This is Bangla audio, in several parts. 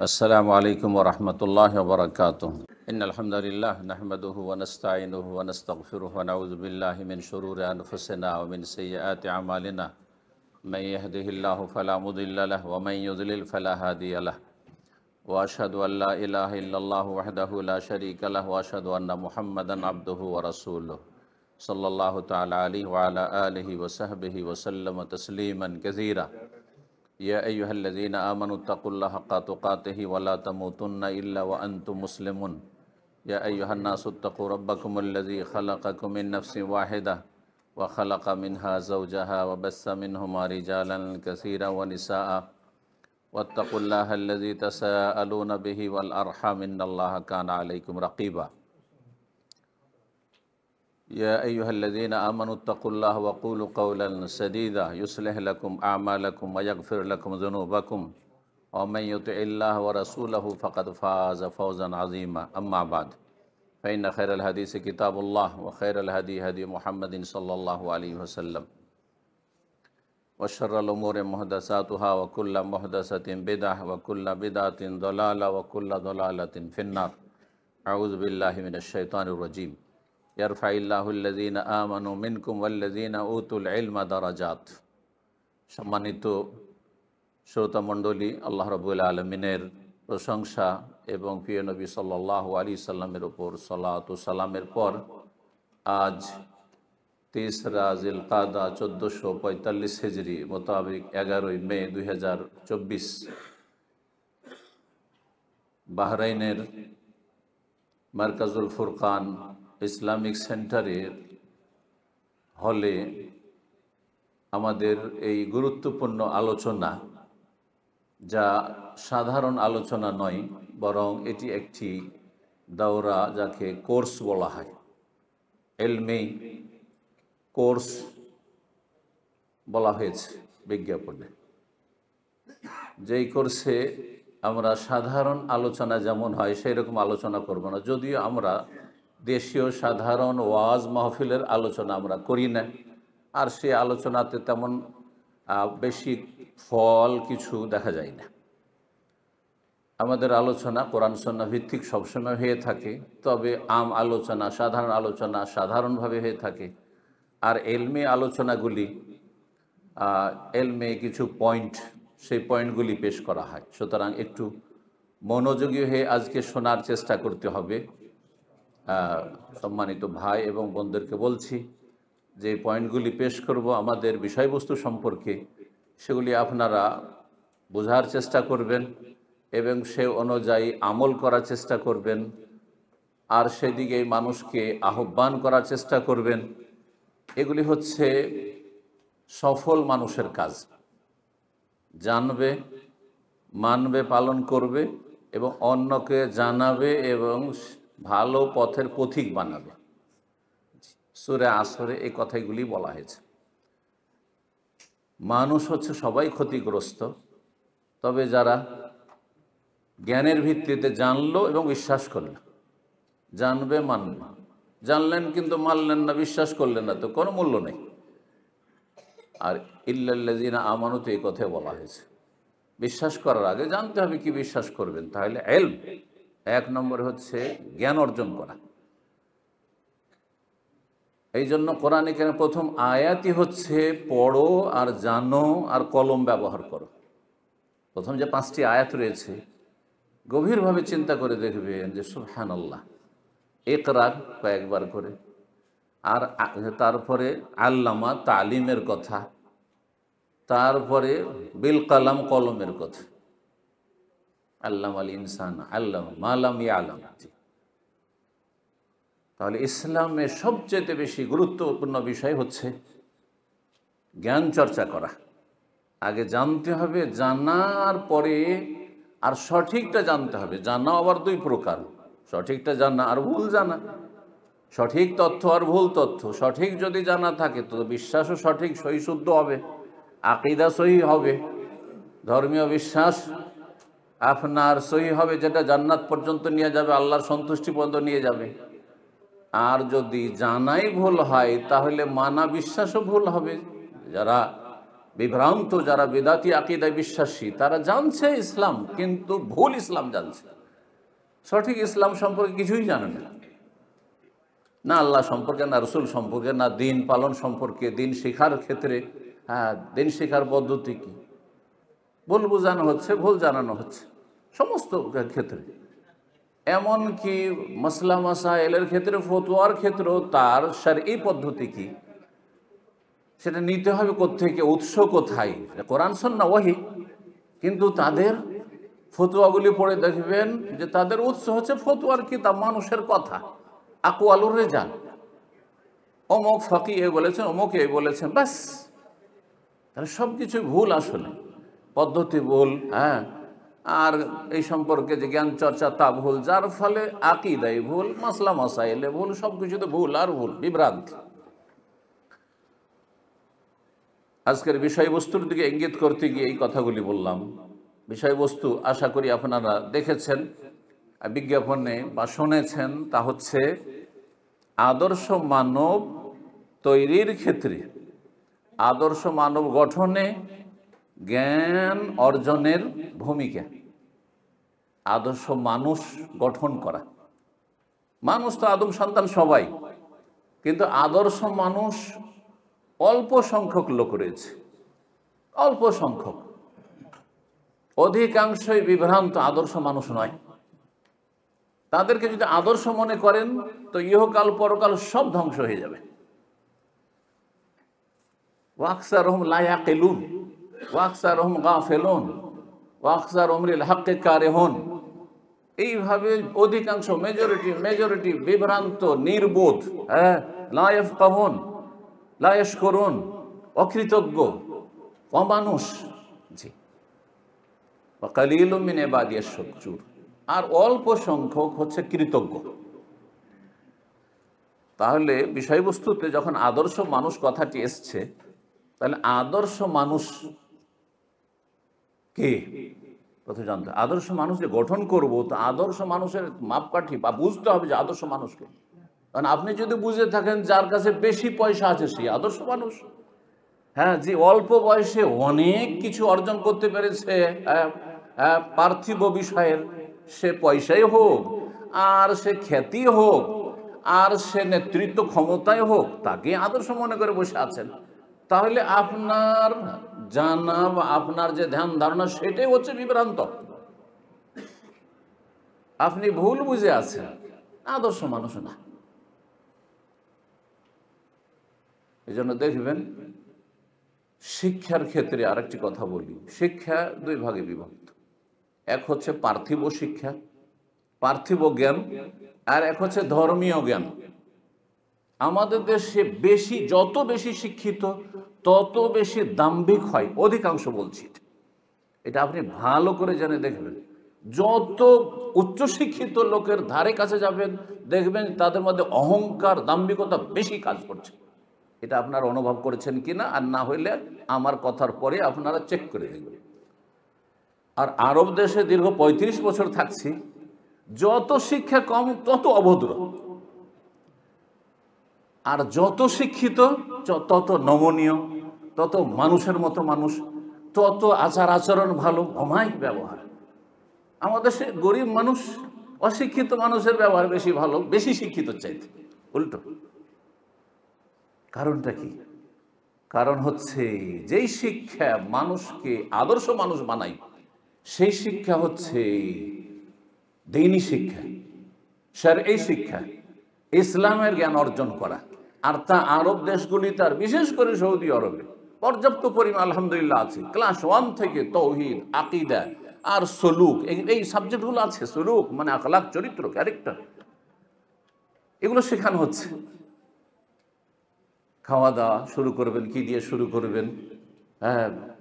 अस्सलामु अलैकुम वरहमतुल्लाहि वबरकातुहू। इन्नल हम्दुलिल्लाह नहमदुहु व नस्तईनुहु व नस्तगफिरुहु व नऊज़ु बिल्लाहि मिन शुरूरि अनफुसिना व मिन सय्यिआति अमालिना। मन यहदिहिल्लाहु फला मुदिल्ल लहु व मन युद्लिल फला हादिय लहु। व अशहदु अल्ला इलाहा इल्लल्लाहु वहदहु ला शरीका लहु व अशहदु अन्ना मुहम्मदन अब्दुहु व रसूलुहु सल्लल्लाहु तआला अलैहि व अला आलिहि व सहबिहि व सल्लम तस्लीमन कसीरा। या अय्युहल्लज़ीना आमनुत्तक़ुल्लाह हक़्क़ तुक़ातिहि व ला तमूतुन्ना इल्ला व अंतुम मुस्लिमून। या अय्युहन्नासुत्तक़ू रब्बकुमुल्लज़ी ख़लक़कुम मिन नफ़्सिन वाहिदा व ख़लक़ मिन्हा ज़ौजहा व बस्सा मिन्हुमा रिजालन कसीरन व निसाअ वत्तक़ुल्लाहल्लज़ी तसाअलूना बिही वल अर्हाम इन्नल्लाहा काना अलैकुम रक़ीबा। या अय्युहल्लज़ीना आमनुत्तक़ुल्लाह व क़ूलू क़ौलन सदीदा युस्लिह लकुम अअमालकुम व यग़फ़िर लकुम ज़ुनूबकुम व मन युतिइल्लाह व रसूलहु फ़क़द फ़ाज़ फ़ौज़न अज़ीमा। अम्मा बाद फ़इन्न खैरल हदीस किताबुल्लाह व खैरल हदी हदी मुहम्मदिन सल्लल्लाहु अलैहि वसल्लम व शर्रल उमूरि मुहदसातुहा व कुल्लु मुहदसतिन बिदअह व कुल्लु बिदअतिन दलाला व कुल्लु दलालतिन फिन्नार। अऊज़ु बिल्लाहि मिनश शैतानिर रजीम। यरफ़ाइल्लाहुल्लज़ीना आमनु मिनकुम वल्लज़ीना ऊतुल इल्मा दराजात। सम्मानित শ্রোতামণ্ডলী, আল্লাহ রাব্বুল আলামিনের প্রশংসা এবং প্রিয় নবী সাল্লাল্লাহু আলাইহি সাল্লামের উপর সালাত ও সালামের পর আজ ৩রা জিলকাদা ১৪৪৫ হিজরি মোতাবেক ১১ই মে ২০২৪ বাহরাইনের মারকাজুল ফুরকান ইসলামিক সেন্টারের হলে আমাদের এই গুরুত্বপূর্ণ আলোচনা, যা সাধারণ আলোচনা নয়, বরং এটি একটি দাওরা, যাকে কোর্স বলা হয়, ইলমি কোর্স বলা হয়েছে বিজ্ঞাপনে। যেই কোর্সে আমরা সাধারণ আলোচনা যেমন হয় সেই রকম আলোচনা করব না, যদিও আমরা দেশীয় সাধারণ ওয়াজ মাহফিলের আলোচনা আমরা করি না, আর সে আলোচনাতে তেমন বেশি ফল কিছু দেখা যায় না। আমাদের আলোচনা কোরআন সুন্নাহ ভিত্তিক সবসময় হয়ে থাকে, তবে আম আলোচনা, সাধারণ আলোচনা সাধারণভাবে হয়ে থাকে। আর এলমে আলোচনাগুলি, এলমে কিছু পয়েন্ট, সেই পয়েন্টগুলি পেশ করা হয়। সুতরাং একটু মনোযোগী হয়ে আজকে শোনার চেষ্টা করতে হবে। সম্মানিত ভাই এবং বোনদেরকে বলছি, যে পয়েন্টগুলি পেশ করব আমাদের বিষয়বস্তু সম্পর্কে, সেগুলি আপনারা বোঝার চেষ্টা করবেন এবং সে অনুযায়ী আমল করার চেষ্টা করবেন, আর সেদিকে মানুষকে আহ্বান করার চেষ্টা করবেন। এগুলি হচ্ছে সফল মানুষের কাজ। জানবে, মানবে, পালন করবে এবং অন্যকে জানাবে এবং ভালো পথের পথিক বানাবে। সূরা আসরে এই কথাগুলি বলা হয়েছে। মানুষ হচ্ছে সবাই ক্ষতিগ্রস্ত, তবে যারা জ্ঞানের ভিত্তিতে জানলো এবং বিশ্বাস করল, জানবে, মানবে, জানলেন কিন্তু মানলেন না, বিশ্বাস করলেন না, তো কোনো মূল্য নেই। আর ইল্লাল্লাযীনা আমানু, এই কথাই বলা হয়েছে। বিশ্বাস করার আগে জানতে হবে কি বিশ্বাস করবেন। তাহলে ইলম, এক নম্বরে হচ্ছে জ্ঞান অর্জন করা। এই জন্য কোরআনে কারিমের প্রথম আয়াতই হচ্ছে পড়ো আর জানো আর কলম ব্যবহার করো। প্রথম যে 5টি আয়াত রয়েছে, গভীরভাবে চিন্তা করে দেখবেন যে সুবহানাল্লাহ, ইকরা কয়েকবার করে, আর তারপরে আল্লামা, তালিমের কথা, তারপরে বিল কালাম, কলমের কথা, আল্লামাল ইনসান আল্লামা মা লাম ইয়ালাম। তাহলে ইসলামের সবচেয়ে বেশি গুরুত্বপূর্ণ বিষয় হচ্ছে জ্ঞান চর্চা করা। আগে জানতে হবে, জানার পরে আর সঠিকটা জানতে হবে। জানা আবার 2 প্রকার, সঠিকটা জানা আর ভুল জানা। সঠিক তথ্য আর ভুল তথ্য। সঠিক যদি জানা থাকে তো বিশ্বাসও সঠিক, সহি শুদ্ধ হবে, আকীদা সহি হবে, ধর্মীয় বিশ্বাস আপনার সহি হবে, যেটা জান্নাত পর্যন্ত নিয়ে যাবে, আল্লাহর সন্তুষ্টি পর্যন্ত নিয়ে যাবে। আর যদি জানাই ভুল হয় তাহলে মানা বিশ্বাসও ভুল হবে। যারা বিভ্রান্ত যারা বেদাতি আকীদায় বিশ্বাসী তারা জানছে ইসলাম, কিন্তু ভুল ইসলাম জানছে, সঠিক ইসলাম সম্পর্কে কিছুই জানে না। না আল্লাহ সম্পর্কে, না রসুল সম্পর্কে, না দিন পালন সম্পর্কে, দিন শেখার ক্ষেত্রে দিন শেখার পদ্ধতি কি, ভুল বোঝানো হচ্ছে, ভুল জানানো হচ্ছে সমস্ত ক্ষেত্রে। এমনকি মাসলা মাসাইলের ক্ষেত্রে, ফতোয়ার ক্ষেত্রেও তার শরঈ পদ্ধতি কি সেটা নিতে হবে কোত্থেকে, উৎস কোথায়, কোরআন সুন্নাহ ওয়াহি। কিন্তু তাদের ফতোয়াগুলি পড়ে দেখবেন যে তাদের উৎস হচ্ছে ফতোয়ার কিতাব, মানুষের কথা, আকওয়ালুর রিজাল, অমুক ফাকি এ বলেছেন, অমুক এ বলেছেন, ব্যাস। তাহলে সব কিছু ভুল, আসলে পদ্ধতি ভুল, আর এই সম্পর্কে যে জ্ঞান চর্চা তা ভুল, যার ফলে আকীদায় ভুল, মাসলা মাসাইলে ভুল, সব কিছুতে ভুল আর ভুল, বিভ্রান্তি। আজকের বিষয়বস্তুর দিকে ইঙ্গিত করতে গিয়ে এই কথাগুলি বললাম। বিষয়বস্তু আশা করি আপনারা দেখেছেন বিজ্ঞাপনে বা শুনেছেন, তা হচ্ছে আদর্শ মানব তৈরির ক্ষেত্রে, আদর্শ মানব গঠনে জ্ঞান অর্জনের ভূমিকা। আদর্শ মানুষ গঠন করা, মানুষ তো আদম সন্তান সবাই, কিন্তু আদর্শ মানুষ অল্প সংখ্যক লোক রয়েছে, অল্প সংখ্যক, অধিকাংশই বিভ্রান্ত, আদর্শ মানুষ নয়। তাদেরকে যদি আদর্শ মনে করেন তো ইহকাল পরকাল সব ধ্বংস হয়ে যাবে। ওয়াকসারহুম লা ইয়াকিলুন ওয়াকসারহুম গাফিলুন ওয়াকসারহুম লিল হাক্কি কারিহুন। এইভাবে অধিকাংশ, মেজরিটি বিভ্রান্ত, নির্বোধ, লা ইয়াফকাহুন লা ইয়াশকুরুন, অকৃতজ্ঞ, অমানুষ। জি, ওয়া কালিলুম মিন ইবাদিয়াশ শাকুর। আর অল্প সংখ্যক হচ্ছে কৃতজ্ঞ। তাহলে বিষয়বস্তুতে যখন আদর্শ মানুষ কথাটি এসছে, তাহলে আদর্শ মানুষ কে প্রথমে জানতে, আদর্শ মানুষ যে গঠন করব, তো আদর্শ মানুষের মাপকাঠি বা বুঝতে হবে যে আদর্শ মানুষকে। কারণ আপনি যদি বুঝে থাকেন যার কাছে বেশি পয়সা আছে সেই আদর্শ মানুষ, যে অল্প বয়সে অনেক কিছু অর্জন করতে পেরেছে পার্থিব বিষয়ের, সে পয়সাই হোক আর সে খ্যাতি হোক আর সে নেতৃত্ব ক্ষমতায় হোক, তাকে আদর্শ মনে করে বসে আছেন, তাহলে আপনার জানা বা আপনার যে ধ্যান ধারণা সেটাই হচ্ছে বিভ্রান্ত। আপনি ভুল বুঝে আছেন, আদর্শ মানুষ না। এই জন্য দেখবেন শিক্ষার ক্ষেত্রে আরেকটি কথা বলি, শিক্ষা দুই ভাগে বিভক্ত। এক হচ্ছে পার্থিব শিক্ষা, পার্থিব জ্ঞান, আর এক হচ্ছে ধর্মীয় জ্ঞান। আমাদের দেশে যত বেশি শিক্ষিত তত বেশি দাম্ভিক হয়, অধিকাংশ বলছি এটা, আপনি ভালো করে জেনে দেখবেন। যত উচ্চশিক্ষিত লোকের ধারে কাছে যাবেন দেখবেন তাদের মধ্যে অহংকার, দাম্ভিকতা বেশি কাজ করছে। এটা আপনারা অনুভব করেছেন কিনা, আর না হইলে আমার কথার পরে আপনারা চেক করে দেখবেন। আর আরব দেশে দীর্ঘ ৩৫ বছর থাকছি, যত শিক্ষা কম তত অভদ্র, আর যত শিক্ষিত তত নমনীয়, তত মানুষের মতো মানুষ, তত আচার আচরণ ভালো, অমায়িক ব্যবহার। আমাদের সে গরিব মানুষ, অশিক্ষিত মানুষের ব্যবহার বেশি ভালো, বেশি শিক্ষিত চাইতে, উল্টো। কারণটা কি? কারণ হচ্ছে যেই শিক্ষা মানুষকে আদর্শ মানুষ বানায়, সেই শিক্ষা হচ্ছে দ্বীনি শিক্ষা, শরঈ শিক্ষা, ইসলামের জ্ঞান অর্জন করা। আর তা আরব দেশগুলিতে, আর বিশেষ করে সৌদি আরবে পর্যাপ্ত পরিমাণ আলহামদুলিল্লাহ আছে। ক্লাস 1 থেকে তৌহিদ, আকীদা আর সলুক, এই সাবজেক্টগুলো আছে। সলুক মানে আখলাক, চরিত্র, ক্যারেক্টার, এগুলো শেখানো হচ্ছে। খাওয়া দাওয়া শুরু করবেন কি দিয়ে শুরু করবেন,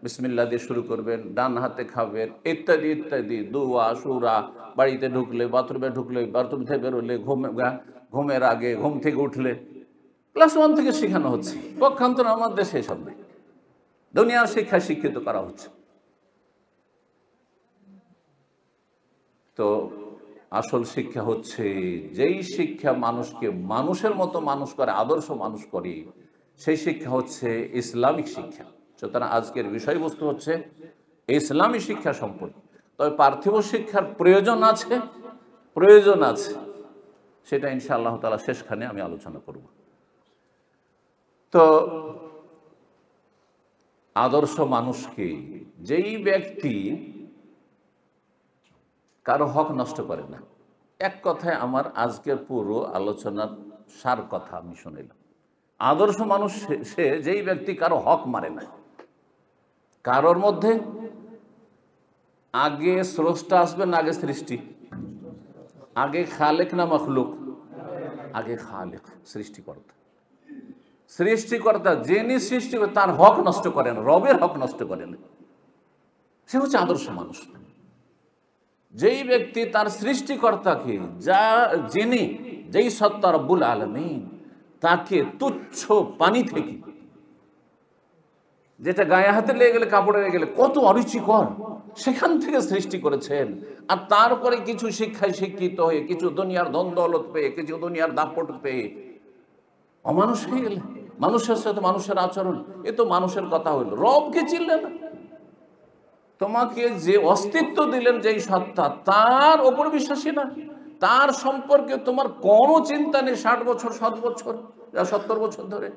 বিসমিল্লাহ দিয়ে শুরু করবেন, ডান হাতে খাবেন, ইত্যাদি ইত্যাদি, দুয়া সুরা, বাড়িতে ঢুকলে, বাথরুমে ঢুকলে, বাথরুম থেকে বেরোলে, ঘুমের আগে, ঘুম থেকে উঠলে, ক্লাস 1 থেকে শেখানো হচ্ছে। পক্ষান্তর আমার দেশে এসব নেই, দুনিয়ার শিক্ষায় শিক্ষিত করা হচ্ছে। তো আসল শিক্ষা হচ্ছে যেই শিক্ষা মানুষকে মানুষের মতো মানুষ করে, আদর্শ মানুষ করে, সেই শিক্ষা হচ্ছে ইসলামিক শিক্ষা। সুতরাং আজকের বিষয়বস্তু হচ্ছে ইসলামী শিক্ষা সম্পর্কে। তবে পার্থিব শিক্ষার প্রয়োজন আছে, সেটা ইনশাআল্লাহ তাআলা শেষখানে আমি আলোচনা করব। তো আদর্শ মানুষকে, যেই ব্যক্তি কারো হক নষ্ট করে না। এক কথায় আমার আজকের পুরো আলোচনার সার কথা আমি শুনিলাম। আদর্শ মানুষ সে যেই ব্যক্তি কারো হক মারে না। কারোর মধ্যে আগে স্রষ্টা আসবে না আগে সৃষ্টি? আগে খালেক না মখলুক? আগে খালেক, সৃষ্টিকর্তা যিনি সৃষ্টি করে তার হক নষ্ট করেন, রবের হক নষ্ট করেন, সে হচ্ছে আদর্শ মানুষ। যেই ব্যক্তি তার সৃষ্টিকর্তাকে, যেই সত্তা রব্বুল আলামিন তাকে তুচ্ছ পানি থেকে, যেটা গায়ে হাতে লেগে গেলে, কাপড়ে লেগে গেলে কত অরুচিকর, সেখান থেকে সৃষ্টি করেছেন। আর তারপরে কিছু শিক্ষায় শিক্ষিত হয়ে, কিছু দুনিয়ার ধন দৌলত পেয়ে, কিছু দুনিয়ার দাপট পেয়ে অমানুষ হয়ে গেলে, মানুষের সাথে মানুষের আচরণ, এ তো মানুষের কথা হইল। রবকে চিনলে না। তোমাকে যে অস্তিত্ব দিলেন, যেই সত্তা, তার ওপর বিশ্বাসী না, তার সম্পর্কে তোমার কোনো চিন্তা নেই। 60 বছর 70 বছর 70 বছর ধরে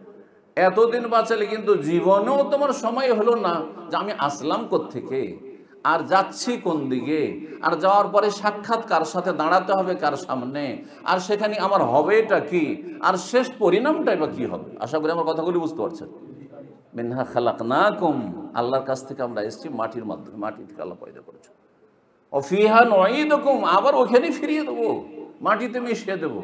এতদিন বাঁচালে কিন্তু জীবনেও তোমার সময় হলো না যে আমি আসলাম কোত্থেকে, আর যাচ্ছি কোন দিকে, আর যাওয়ার পরে সাক্ষাৎ কার সাথে দাঁড়াতে হবে, কার সামনে, আর সেখানে আমার হবেটা কি, আর শেষ পরিণামটাই বা কি হবে। আশা করি আমার কথাগুলি বুঝতে পারছেন। মিনহা খালাকনাকুম, আল্লাহর কাছ থেকে আমরা এসেছি মাটির মাধ্যমে, মাটি থেকে আল্লাহ পয়দা করেছে। ও ফিহা নুঈদুকুম, আবার ওখানে ফিরিয়ে দেবো, মাটিতে মিশিয়ে দেবো।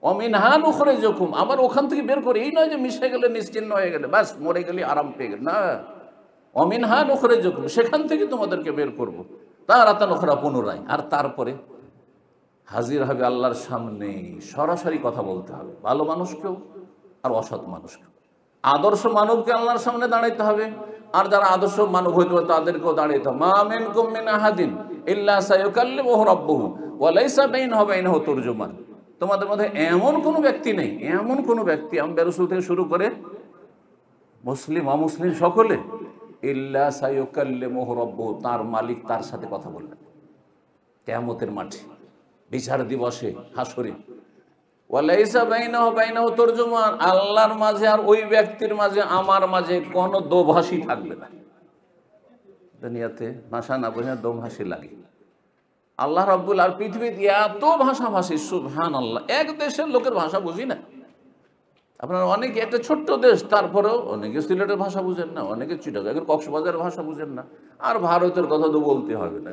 ও মিনহা নুখরিজুকুম, আবার ওখান থেকে বের করে, এই নয় যে মিশে গেলে নিশ্চিহ্ন হয়ে গেলে ব্যাস মরে গেলে আরাম পেয়ে গেলে, না। ও মিনহা নুখরিজুকুম, সেখান থেকে তোমাদেরকে বের করবো, তারাতান উখরা, পুনরায়। আর তারপরে হাজির হবে আল্লাহর সামনে, সরাসরি কথা বলতে হবে, ভালো মানুষকেও আর অসৎ মানুষকেও। আদর্শ মানবকে আল্লাহর সামনে দাঁড়াইতে হবে, আর যারা আদর্শ মানব হইতে হবে তাদেরকেও দাঁড়াইতে হবে। মা মিনকুম মিন আহাদিন ইল্লা সায়ুকাল্লিমুহু রাব্বুহু ওয়া লাইসা বাইনাহু ওয়া বাইনাহু তুরজুমান। তোমাদের মধ্যে এমন কোনো ব্যক্তি নেই, এমন কোনো ব্যক্তি, আম্বিয়া রাসূল থেকে শুরু করে মুসলিম অমুসলিম সকলে, ইল্লা সায়ুকাল্লিমুহু রাব্বুহু, তার মালিক তার সাথে কথা বলবেন কিয়ামতের মাঠে, বিচার দিবসে, হাসরে। ওয়ালাইসা বাইনাহু বাইনাহু তুরজুমান, আল্লাহর মাঝে আর ওই ব্যক্তির মাঝে, আমার মাঝে কোনো দোভাষী থাকবে না। দুনিয়াতে ভাষা না বোঝা দোভাষী লাগে। আল্লাহ রাব্বুল আর পৃথিবীতে এত ভাষাভাষী, সুবহানাল্লাহ। এক দেশের লোকের ভাষা বুঝি না। আপনারা অনেকে, একটা ছোট্ট দেশ, তারপরেও অনেকে সিলেটের ভাষা বুঝেন না, অনেকে চিটাগাং কক্সবাজারের ভাষা বুঝেন না। আর ভারতের কথা তো বলতে হবে না।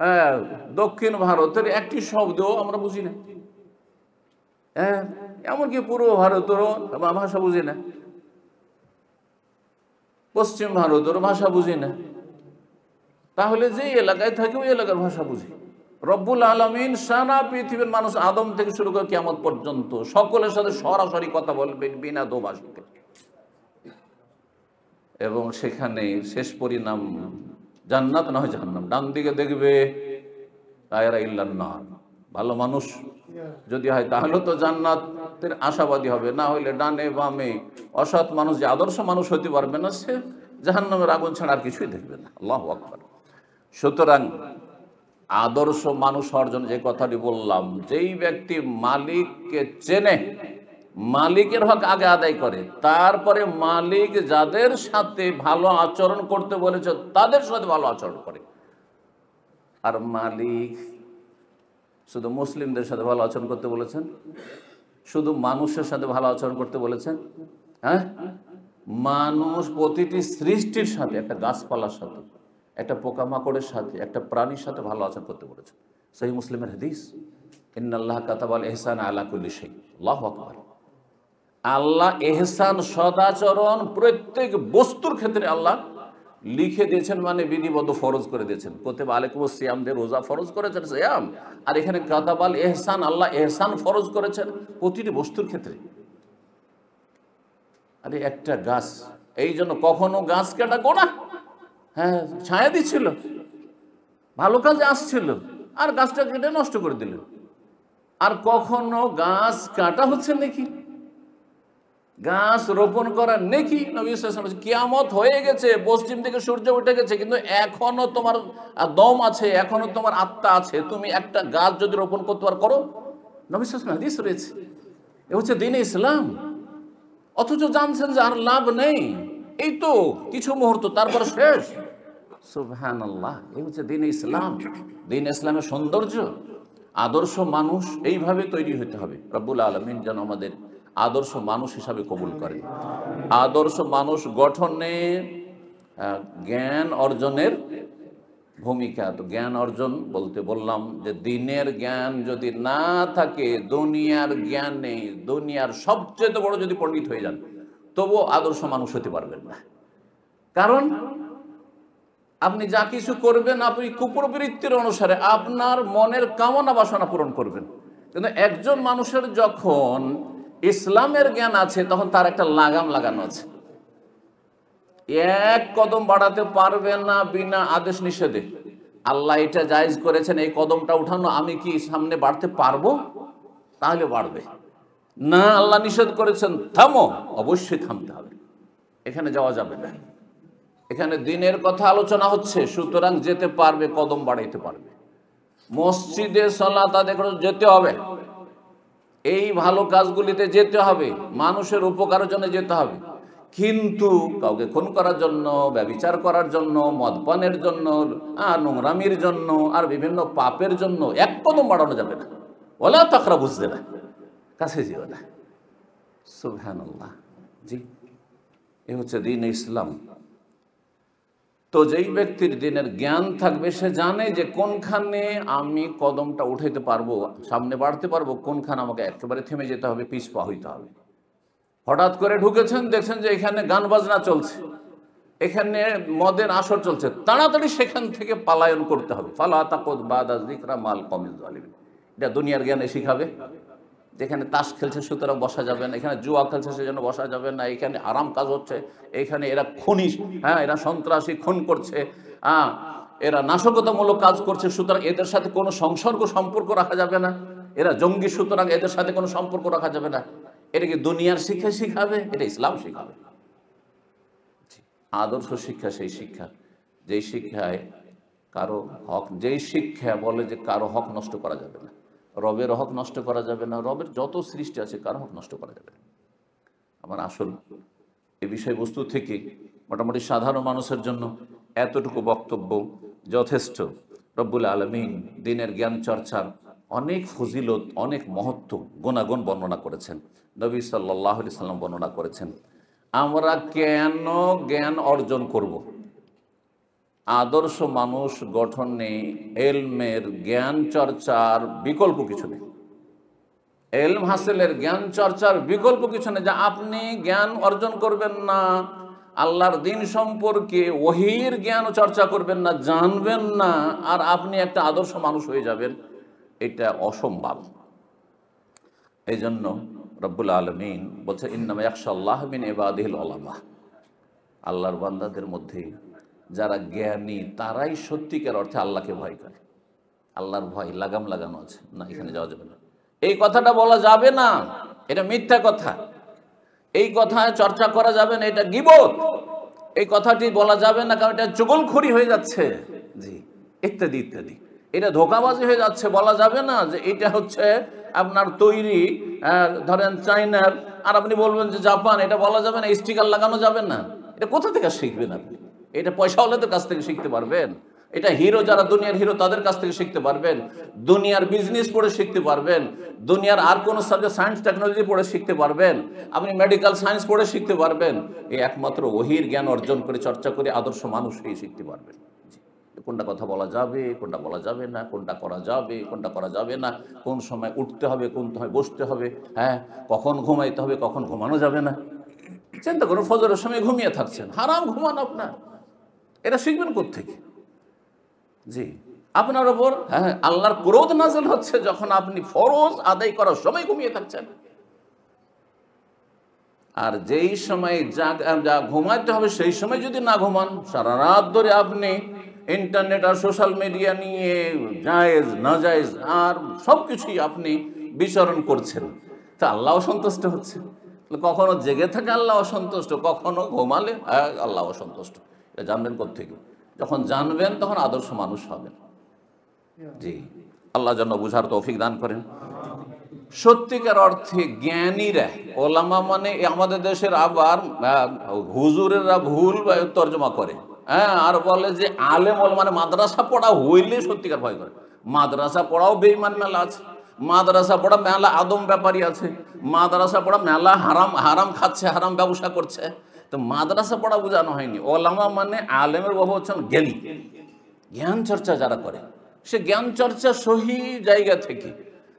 হ্যাঁ, দক্ষিণ ভারতের একটি শব্দও আমরা বুঝি না। হ্যাঁ, এমনকি পূর্ব ভারতেরও ভাষা বুঝি না, পশ্চিম ভারতের ভাষা বুঝি না। তাহলে যে এলাকায় থাকে ওই এলাকার ভাষা বুঝি। রব্বুল আলামিন সারা পৃথিবীর মানুষ, আদম থেকে শুরু করে কিয়ামত পর্যন্ত, সকলের সাথে সরাসরি কথা বলবেন বিনা দোভাষীতে। এবং সেখানে শেষ পরিণাম জান্নাত না হয় জাহান্নাম। ডান দিকে দেখবে লায়রা ইল্লান নার, ভালো মানুষ যদি হয় তাহলে তো জান্নাতের আশাবাদী হবে, না হইলে ডানে বামে অসৎ মানুষ, যে আদর্শ মানুষ হতে পারবে না, সে জাহান্নামের আগুন ছাড়া আর কিছুই দেখবে না। আল্লাহু আকবার। সুতরাং আদর্শ মানুষ অর্জন, যে কথাটি বললাম, যেই ব্যক্তি মালিককে চেনে, মালিকের হক আগে আদায় করে, তারপরে মালিক যাদের সাথে ভালো আচরণ করতে বলেছে তাদের সাথে ভালো আচরণ করে। আর মালিক শুধু মুসলিমদের সাথে ভালো আচরণ করতে বলেছেন, শুধু মানুষের সাথে ভালো আচরণ করতে বলেছেন? হ্যাঁ, মানুষ প্রতিটি সৃষ্টির সাথে, একটা গাছপালার সাথে, একটা পোকামাকড়ের সাথে, একটা প্রাণীর সাথে ভালো আচরণ করতে বলেছেন। সহিহ মুসলিমের হাদিস, ইন্নাল্লাহ কাতাবাল ইহসান আলা কুল্লি শাই। আল্লাহু আকবার। আল্লাহ এহসান, সদাচরণ প্রত্যেক বস্তুর ক্ষেত্রে আল্লাহ লিখে দিয়েছেন, মানে বিধিবদ্ধ ফরজ করে দিয়েছেন। কুতিবা আলাইকুমুস সিয়াম দিয়ে রোজা ফরজ করেছেন, সিয়াম। আর এখানে কাতাবাল এহসান, আল্লাহ এহসান ফরজ করেছেন প্রতিটি বস্তুর ক্ষেত্রে। আরে একটা গাছ, এই জন্য কখনো গাছ কাটা গোনা, হ্যাঁ, ছায়া দিচ্ছিল, ভালো কাজে আসছিল, আর গাছটা কেটে নষ্ট করে দিলেন। আর কখনো গাছ কাটা হচ্ছে নাকি? গাছ রোপণ করার নেকি। নবী সাল্লাল্লাহু আলাইহি ওয়াসাল্লাম, কিয়ামত হয়ে গেছে, পশ্চিম থেকে সূর্য উঠে গেছে, কিন্তু এখনো তোমার দম আছে, এখনো তোমার আত্মা আছে, তুমি একটা গাছ যদি রোপণ করতে পারো করো। নবী সাল্লাল্লাহু আলাইহি ওয়াসাল্লাম হাদিস রয়েছে। এ হচ্ছে দ্বীনে ইসলাম। অথচ জানছেন যে আর লাভ নেই, এই তো কিছু মুহূর্ত, তারপর শেষ। সুবহানাল্লাহ, এই হচ্ছে দ্বীনে ইসলাম। দ্বীনে ইসলামের সৌন্দর্য। আদর্শ মানুষ এইভাবে তৈরি হতে হবে। রব্বুল আলামিন যেন আমাদের আদর্শ মানুষ হিসাবে কবুল করেন। আদর্শ মানুষ গঠনে জ্ঞান অর্জনের ভূমিকা। তো জ্ঞান অর্জন বলতে বললাম যে দিনের জ্ঞান যদি না থাকে, দুনিয়ার জ্ঞান নেই, দুনিয়ার সবচেয়ে বড় যদি পণ্ডিত হয়ে যান, তবুও আদর্শ মানুষ হতে পারবেন না। কারণ আপনি যা কিছু করবেন আপনি কুপ্রবৃত্তির অনুসারে আপনার মনের কামনা বাসনা পূরণ করবেন। কিন্তু একজন মানুষের যখন ইসলামের জ্ঞান আছে, তখন তার একটা লাগাম লাগানো আছে। এক কদম বাড়াতে পারবে না বিনা আদেশ নিষেধে। আল্লাহ এটা জায়েজ করেছেন, এই কদমটা উঠানো, আমি কি সামনে বাড়তে পারবো? তাহলে বাড়বে। না, আল্লাহ নিষেধ করেছেন, থামো, অবশ্যই থামতে হবে, এখানে যাওয়া যাবে না। এখানে দিনের কথা আলোচনা হচ্ছে, সুতরাং যেতে পারবে, কদম বাড়াইতে পারবে। মসজিদে সালাত আদায় করে যেতে হবে, এই ভালো কাজগুলিতে যেতে হবে, মানুষের উপকারের জন্য যেতে হবে। কিন্তু কাউকে খুন করার জন্য, ব্যভিচার করার জন্য, মদপানের জন্য, আর নোংরামির জন্য, আর বিভিন্ন পাপের জন্য এক কদম বাড়ানো যাবে না। ওলা তাকরা বুঝতে না, কাছে যেও না। সুবহানাল্লাহ। জি, এ হচ্ছে দ্বীন ইসলাম। তো যেই ব্যক্তির দিনের জ্ঞান থাকবে, সে জানে যে কোনখানে আমি কদমটা উঠাইতে পারবো, সামনে বাড়তে পারবো, কোনখানে আমাকে একেবারে থেমে যেতে হবে, পিছপা হইতে হবে। হঠাৎ করে ঢুকেছেন, দেখছেন যে এখানে গান বাজনা চলছে, এখানে মদের আসর চলছে, তাড়াতাড়ি সেখান থেকে পালায়ন করতে হবে। ফালা তাকুদ বাদা যিকরা মাল কওমিজ জালিমিন। এটা দুনিয়ার জ্ঞানে শিখাবে। যেখানে তাস খেলছে সুতরাং বসা যাবে না, এখানে জুয়া খেলছে সেজন্য বসা যাবে না, এখানে আরাম কাজ হচ্ছে, এখানে এরা খুনি, হ্যাঁ এরা সন্ত্রাসী, খুন করছে, এরা নাশকতামূলক কাজ করছে, সুতরাং এদের সাথে কোনো সম্পর্ক রাখা যাবে না, এরা জঙ্গি, সুতরাং এদের সাথে কোনো সম্পর্ক রাখা যাবে না। এটা কি দুনিয়ার শিক্ষা শিখাবে? এটা ইসলাম শিখাবে। আদর্শ শিক্ষা সেই শিক্ষা, যেই শিক্ষায় কারো হক, যেই শিক্ষা বলে যে কারো হক নষ্ট করা যাবে না, রবের হক নষ্ট করা যাবে না, রবের যত সৃষ্টি আছে কারো হক নষ্ট করা যাবে না। আমার আসল এই বিষয়বস্তু থেকে মোটামুটি সাধারণ মানুষের জন্য এতটুকু বক্তব্য যথেষ্ট। রব্বুল আলামিন দিনের জ্ঞান চর্চার অনেক ফজিলত, অনেক মহত্ব, গুণাগুণ বর্ণনা করেছেন, নবী সাল্লাল্লাহু আলাইহি সাল্লাম বর্ণনা করেছেন। আমরা কেন জ্ঞান অর্জন করব? আদর্শ মানুষ গঠনে এলমের, জ্ঞান চর্চার বিকল্প কিছু নেই। এলম হাসিলের, জ্ঞান চর্চার বিকল্প কিছু নেই। যে আপনি জ্ঞান অর্জন করবেন না, আল্লাহর দ্বীন সম্পর্কে ওহীর জ্ঞান চর্চা করবেন না, জানবেন না, আর আপনি একটা আদর্শ মানুষ হয়ে যাবেন, এটা অসম্ভব। এই জন্য রব্বুল আলামিন বলছে, ইন্নামা ইয়াখশাল্লাহ মিন ইবাদিহিল উলামা। আল্লাহর বান্দাদের মধ্যে যারা জ্ঞানী, তারাই সত্যিকার অর্থে আল্লাহকে ভয় করে। আল্লাহর ভয় লাগাম লাগানো আছে, না এখানে যাওয়া যাবে না, এই কথাটা বলা যাবে না, এটা মিথ্যা কথা, এই কথা চর্চা করা যাবে না, এটা গীবত, এই কথাটি বলা যাবে না, কারণ এটা চুগলখড়ি হয়ে যাচ্ছে, জি, ইত্যাদি ইত্যাদি, এটা ধোঁকাবাজি হয়ে যাচ্ছে। বলা যাবে না যে এটা হচ্ছে আপনার তৈরি, ধরেন চায়নার, আর আপনি বলবেন যে জাপান, এটা বলা যাবে না, স্টিকার লাগানো যাবে না। এটা কোথা থেকে শিখবেন আপনি? এটা পয়সাওয়ালাদের কাছ থেকে শিখতে পারবেন, এটা হিরো, যারা দুনিয়ার হিরো তাদের কাছ থেকে শিখতে পারবেন, দুনিয়ার বিজনেস পড়ে শিখতে পারবেন, দুনিয়ার আর কোনো সাবজেক্ট, সায়েন্স টেকনোলজি পড়ে শিখতে পারবেন, আপনি মেডিকেল সায়েন্স পড়ে শিখতে পারবেন। এই একমাত্র ওহীর জ্ঞান অর্জন করে, চর্চা করে আদর্শ মানুষ হয়ে শিখতে পারবেন। কোনটা কথা বলা যাবে, কোনটা বলা যাবে না, কোনটা করা যাবে, কোনটা করা যাবে না, কোন সময় উঠতে হবে, কোন সময় বসতে হবে, হ্যাঁ কখন ঘুমাইতে হবে, কখন ঘুমানো যাবে না। চিন্তা করুন, ফজরের সময় ঘুমিয়ে থাকছেন, হারাম ঘুমান আপনার, এটা শিখবেন কোত্থেকে? জি, আপনার ওপর আল্লাহর ক্রোধ নাযিল হচ্ছে যখন আপনি ফরজ আদায় করার সময় ঘুমিয়ে থাকছেন। আর যেই সময় যা ঘুমাতে হবে সেই সময় যদি না ঘুমান, সারা রাত ধরে আপনি ইন্টারনেট আর সোশ্যাল মিডিয়া নিয়ে জায়েজ নাজায়েজ আর সব কিছুই আপনি বিচরণ করছেন, তা আল্লাহ সন্তুষ্ট হচ্ছে। কখনো জেগে থাকে আল্লাহ অসন্তুষ্ট, কখনো ঘুমালে আল্লাহ অসন্তুষ্ট। এটা জানবেন কোত্থেকে? যখন জানবেন তখন আদর্শ মানুষ হবেন। জি, আল্লাহ যেন বুঝার তৌফিক দান করেন। সত্যিকার অর্থে জ্ঞানীরা, ওলামা মানে আমাদের দেশের আবার হুজুরেরা ভুল তর্জমা করে, হ্যাঁ, আর বলে যে আলেম মানে মাদ্রাসা পড়া হইলে সত্যিকার ভয় করে। মাদ্রাসা পড়াও বেঈমান মেলা আছে, মাদ্রাসা পড়া মেলা আদম ব্যাপারী আছে, মাদ্রাসা পড়া মেলা হারাম হারাম খাচ্ছে, হারাম ব্যবসা করছে। তো মাদ্রাসা পড়া বোঝানো হয়নি। ওলামা মানে আলেমের বাবা হচ্ছেন জ্ঞানী, জ্ঞান চর্চা যারা করে, সে জ্ঞান চর্চা সহি জায়গা থেকে,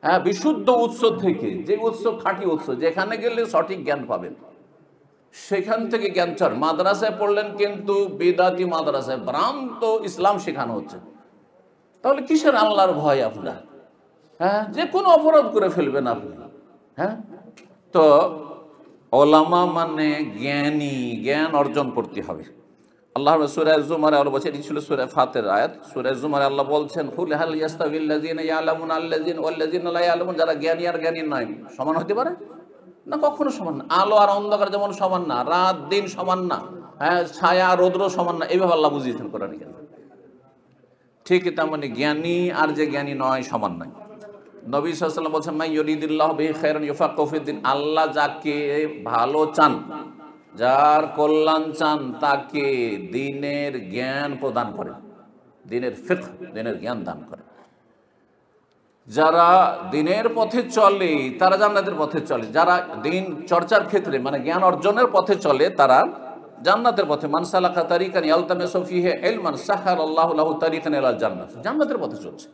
হ্যাঁ, বিশুদ্ধ উৎস থেকে, যে উৎস খাঁটি উৎস, যেখানে গেলে সঠিক জ্ঞান পাবেন, সেখান থেকে জ্ঞান চর্চা। মাদ্রাসায় পড়লেন কিন্তু বিদাতি মাদ্রাসায় ভ্রান্ত ইসলাম শেখানো হচ্ছে, তাহলে কিসের আল্লাহর ভয় আপনার? হ্যাঁ, যে কোনো অপরাধ করে ফেলবেন আপনি। হ্যাঁ, তো ওলামা মানে জ্ঞানী, জ্ঞান অর্জন করতে হবে। আল্লাহ সূরা জুমারে আল্লাহ বলছেন, এটি ছিল সূরা ফাতির আয়াত। সূরা জুমারে আল্লাহ বলছেন, কুল হাল ইয়াস্তাবিল্লাযিনা ইয়ালামুনা আল্লাযিনা ওয়াল্লাযিনা লা ইয়ালামুন, যারা জ্ঞানী আর জ্ঞানী নয় সমান হতে পারে না? কখনো সমান না। আলো আর অন্ধকার যেমন সমান না, রাত দিন সমান না, হ্যাঁ, ছায়া রৌদ্র সমান না, এইভাবে আল্লাহ বুঝিয়েছেন কোরআনে কেন। ঠিক তেমনি জ্ঞানী আর যে জ্ঞানী নয় সমান নয়। নবী সাল্লাল্লাহু আলাইহি ওয়াসাল্লাম বলছেন, মা ইউরিদিল্লাহু বিহি খায়রান ইউফাক্কিহু ফিদ্দিন, আল্লাহ যাকে ভালো চান, যার কল্যাণ চান, তাকে দ্বীনের জ্ঞান প্রদান করে, দ্বীনের ফিকহ, দ্বীনের জ্ঞান দান করে। যারা দ্বীনের পথে চলে তারা জান্নাতের পথে চলে, যারা দ্বীন চর্চার ক্ষেত্রে মানে জ্ঞান অর্জনের পথে চলে তারা জান্নাতের পথে। মান সালাকা তারিকান ইয়ালতামিসু ফিহি ইলমান সাহারাল্লাহু লাহু তারিকান ইলাল জান্নাহ, জান্নাতের পথে চলছে।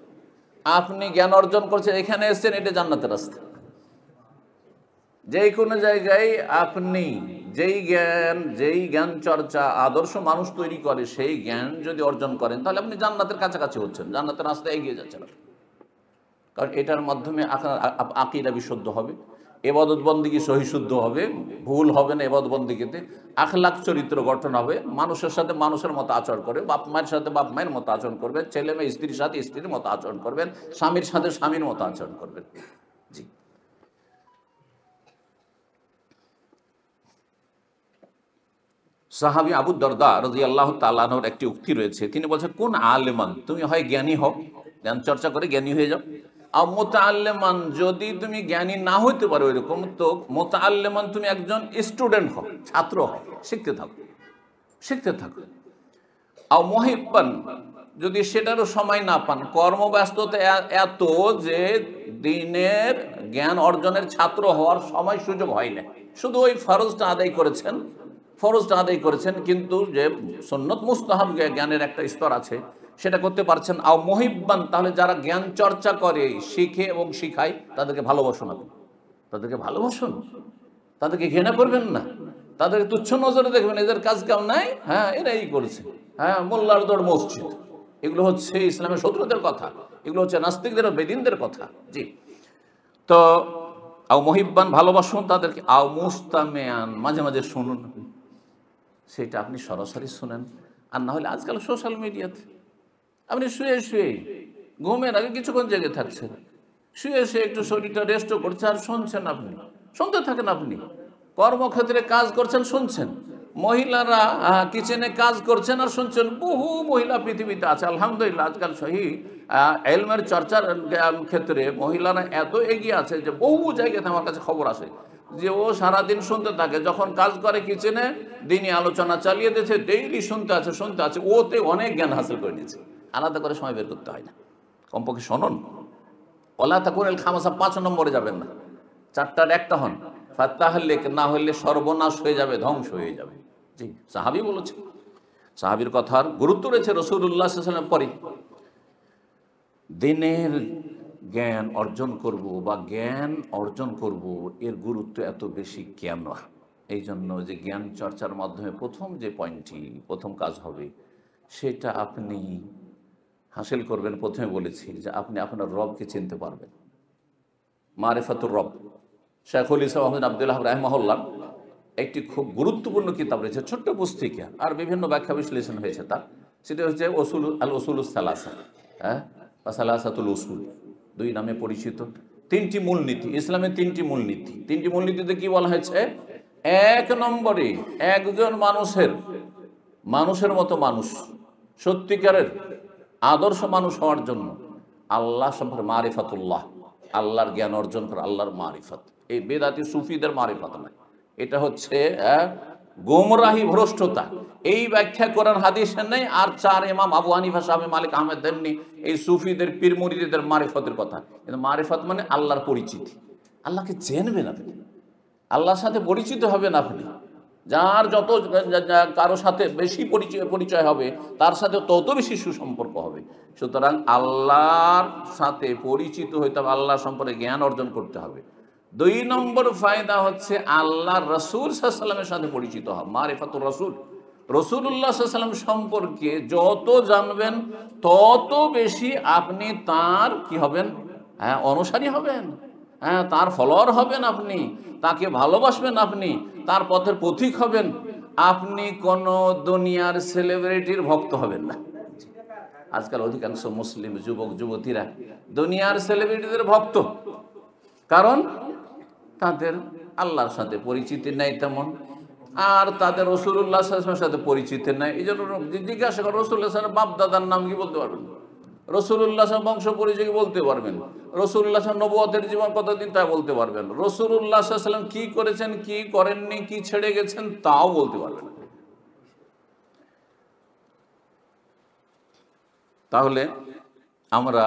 আপনি জ্ঞান অর্জন করছেন, এখানে এসেছেন, এটা জান্নাতের রাস্তা। যে কোনো জায়গায় আপনি যেই জ্ঞান চর্চা আদর্শ মানুষ তৈরি করে, সেই জ্ঞান যদি অর্জন করেন, তাহলে আপনি জান্নাতের কাছাকাছি হচ্ছেন, জান্নাতের রাস্তায় এগিয়ে যাচ্ছেন। কারণ এটার মাধ্যমে আপনার আকীদা বিশুদ্ধ হবে, ইবাদত বন্দেগী সহিশুদ্ধ হবে, ভুল হবে না ইবাদত বন্দেগীতে, আখলাক চরিত্র গঠন হবে, মানুষের সাথে মানুষের মতো আচরণ করবে, বাপ মায়ের সাথে বাপ মায়ের মতো আচরণ করবেন, ছেলে মেয়ে স্ত্রীর সাথে স্ত্রীর মতো আচরণ করবেন, স্বামীর সাথে স্বামীর মতো আচরণ করবেন। জি, সাহাবী আবু দারদা রাদিয়াল্লাহু তাআলা আনহুর একটি উক্তি রয়েছে, তিনি বলছেন, কোন আলেমান, তুমি হয় জ্ঞানী হও, জ্ঞান চর্চা করে জ্ঞানী হয়ে যাও, আর মুতাআল্লিমান, যদি তুমি জ্ঞানী না হইতে পারো এরকম, তো মুতাআল্লিমান তুমি একজন স্টুডেন্ট হও, ছাত্র হও, শিখতে থাকো, শিখতে থাকো। আর মুহিব্বান, যদি সেটারও সময় না পান, কর্মব্যস্ততা এত যে দ্বীনের জ্ঞান অর্জনের ছাত্র হওয়ার সময় সুযোগ হয় না, শুধু ওই ফরজটা আদায় করেছেন, কিন্তু যে সুন্নত মুস্তাহাব জ্ঞানের একটা স্তর আছে সেটা করতে পারছেন। আও মুহিব্বান, তাহলে যারা জ্ঞান চর্চা করে, শিখে এবং শিখায়, তাদেরকে ভালোবাসুন, আপনি তাদেরকে ভালোবাসুন, তাদেরকে ঘৃণা করবেন না, তাদেরকে তুচ্ছ নজরে দেখবেন, এদের কাজ কাম নাই, হ্যাঁ, এরা এই করেছে, হ্যাঁ, মোল্লার দৌড় মসজিদ, এগুলো হচ্ছে ইসলামের শত্রুদের কথা, এগুলো হচ্ছে নাস্তিকদের ও বেদিনদের কথা। জি, তো আও মুহিব্বান, ভালোবাসুন তাদেরকে। আও মুস্তামিআন, মাঝে মাঝে শুনুন, সেটা আপনি সরাসরি শুনেন, আর না হলে আজকাল সোশ্যাল মিডিয়াতে আপনি শুয়ে শুয়ে ঘুমের আগে কিছুক্ষণ জেগে থাকছেন, শুয়ে শুয়ে একটু শরীরটা রেস্টও করছে আর শুনছেন, আপনি শুনতে থাকেন, আপনি কর্মক্ষেত্রে কাজ করছেন শুনছেন, মহিলারা কিচেনে কাজ করছেন আর শুনছেন। বহু মহিলা পৃথিবীতে আছে আলহামদুলিল্লাহ, আজকাল সহি ইলমের চর্চার ক্ষেত্রে মহিলারা এত এগিয়ে আছে যে বহু জায়গাতে আমার কাছে খবর আসে যে ও সারাদিন শুনতে থাকে, যখন কাজ করে কিচেনে দিনই আলোচনা চালিয়ে দিয়েছে, ডেইলি শুনতে আছে, ওতে অনেক জ্ঞান হাসিল করে নিয়েছে, আলাদা করে সময় বের করতে হয় না। কমপক্ষে শোনুন, ওলা তাকুনিল খামাসা, 5 নম্বরে যাবেন না, 4টার একটা হন, ফাতাহলিক, না হলে সর্বনাশ হয়ে যাবে, ধ্বংস হয়ে যাবে। জি, সাহাবী বলেছে, সাহাবীর কথার গুরুত্ব রয়েছে রাসূলুল্লাহ সাল্লাল্লাহু আলাইহি ওয়াসাল্লামের পরে। দিনের জ্ঞান অর্জন করব বা জ্ঞান অর্জন করব, এর গুরুত্ব এত বেশি কেন? এই জন্য যে জ্ঞান চর্চার মাধ্যমে প্রথম যে পয়েন্টটি, প্রথম কাজ হবে, সেটা আপনি হাসিল করবেন। প্রথমে বলেছি যে আপনি আপনার রবকে চিনতে পারবেন, মারিফাতুর রব। শাইখুল ইসলাম আহমদ আব্দুল্লাহ রাহিমাহুল্লাহ একটি খুব গুরুত্বপূর্ণ কিতাব রয়েছে, ছোট্ট পুস্তিকা, আর বিভিন্ন ব্যাখ্যা বিশ্লেষণ হয়েছে তার। সেটা হচ্ছে উসুলুস সালাসা, হ্যাঁ, বা সালাসাতুল উসুল, 2 নামে পরিচিত। তিনটি মূলনীতি, ইসলামের তিনটি মূলনীতি। তিনটি মূলনীতিতে কি বলা হয়েছে? এক নম্বরে, একজন মানুষের মতো মানুষ, সত্যিকারের আদর্শ মানুষ হওয়ার জন্য আল্লাহ সম্পর্কে মারিফাতুল্লাহ, আল্লাহর জ্ঞান অর্জন করা, আল্লাহর মারিফত। এই বেদাতি সুফিদের মারিফত নয়, এটা হচ্ছে গোমরাহি, ভ্রষ্টতা। এই ব্যাখ্যা কোরআন হাদিসের নেই। আর চার ইমাম আবু হানিফা, শাফি, মালিক, আহমেদ তেমনি এই সুফিদের পীর মুরিদদের মারিফতের কথা। কিন্তু মারিফত মানে আল্লাহর পরিচিতি, আল্লাহকে চেনবেন আপনি, আল্লাহর সাথে পরিচিত হবেন আপনি। যার যত কারো সাথে বেশি পরিচয় হবে, তার সাথে তত বেশি সুসম্পর্ক হবে। সুতরাং আল্লাহর সাথে পরিচিত হইতে হবে, আল্লাহ সম্পর্কে জ্ঞান অর্জন করতে হবে। দুই নম্বর ফায়দা হচ্ছে আল্লাহ রসুল সাল্লাল্লাহু আলাইহি ওয়াসাল্লামের সাথে পরিচিত হওয়া, মারিফাতুর রসুল। রসুল্লাহ সাল্লাল্লাহু আলাইহি ওয়াসাল্লাম সম্পর্কে যত জানবেন তত বেশি আপনি তার কি হবেন? অনুসারী হবেন, তার ফলোয়ার হবেন, আপনি তাকে ভালোবাসবেন, আপনি তার পথের পথিক হবেন। আপনি কোন দুনিয়ার সেলিব্রিটির ভক্ত হবেন না। আজকাল অধিকাংশ মুসলিম যুবক যুবতীরা দুনিয়ার সেলিব্রিটিদের ভক্ত, কারণ তাদের আল্লাহর সাথে পরিচিতি নেই তেমন, আর তাদের রাসূলুল্লাহ সাল্লাল্লাহু আলাইহি ওয়াসাল্লামের সাথে পরিচিতি নেই। এই জন্য জিজ্ঞাসা করেন রাসূলুল্লাহ সাল্লাল্লাহু আলাইহি ওয়াসাল্লাম বাপ দাদার নাম কি বলতে পারবেন? রাসূলুল্লাহ সাল্লাল্লাহু আলাইহি ওয়াসাল্লাম বংশ পরিচয় কি বলতে পারবেন? রাসূলুল্লাহ সাল্লাল্লাহু আলাইহি ওয়াসাল্লাম নবুয়তের জীবন কতদিন তা বলতে পারবেন? রাসূলুল্লাহ সাল্লাল্লাহু আলাইহি ওয়াসাল্লাম কি করেছেন, কি করেননি, কি ছেড়ে গেছেন তাও বলতে পারবেন। তাহলে আমরা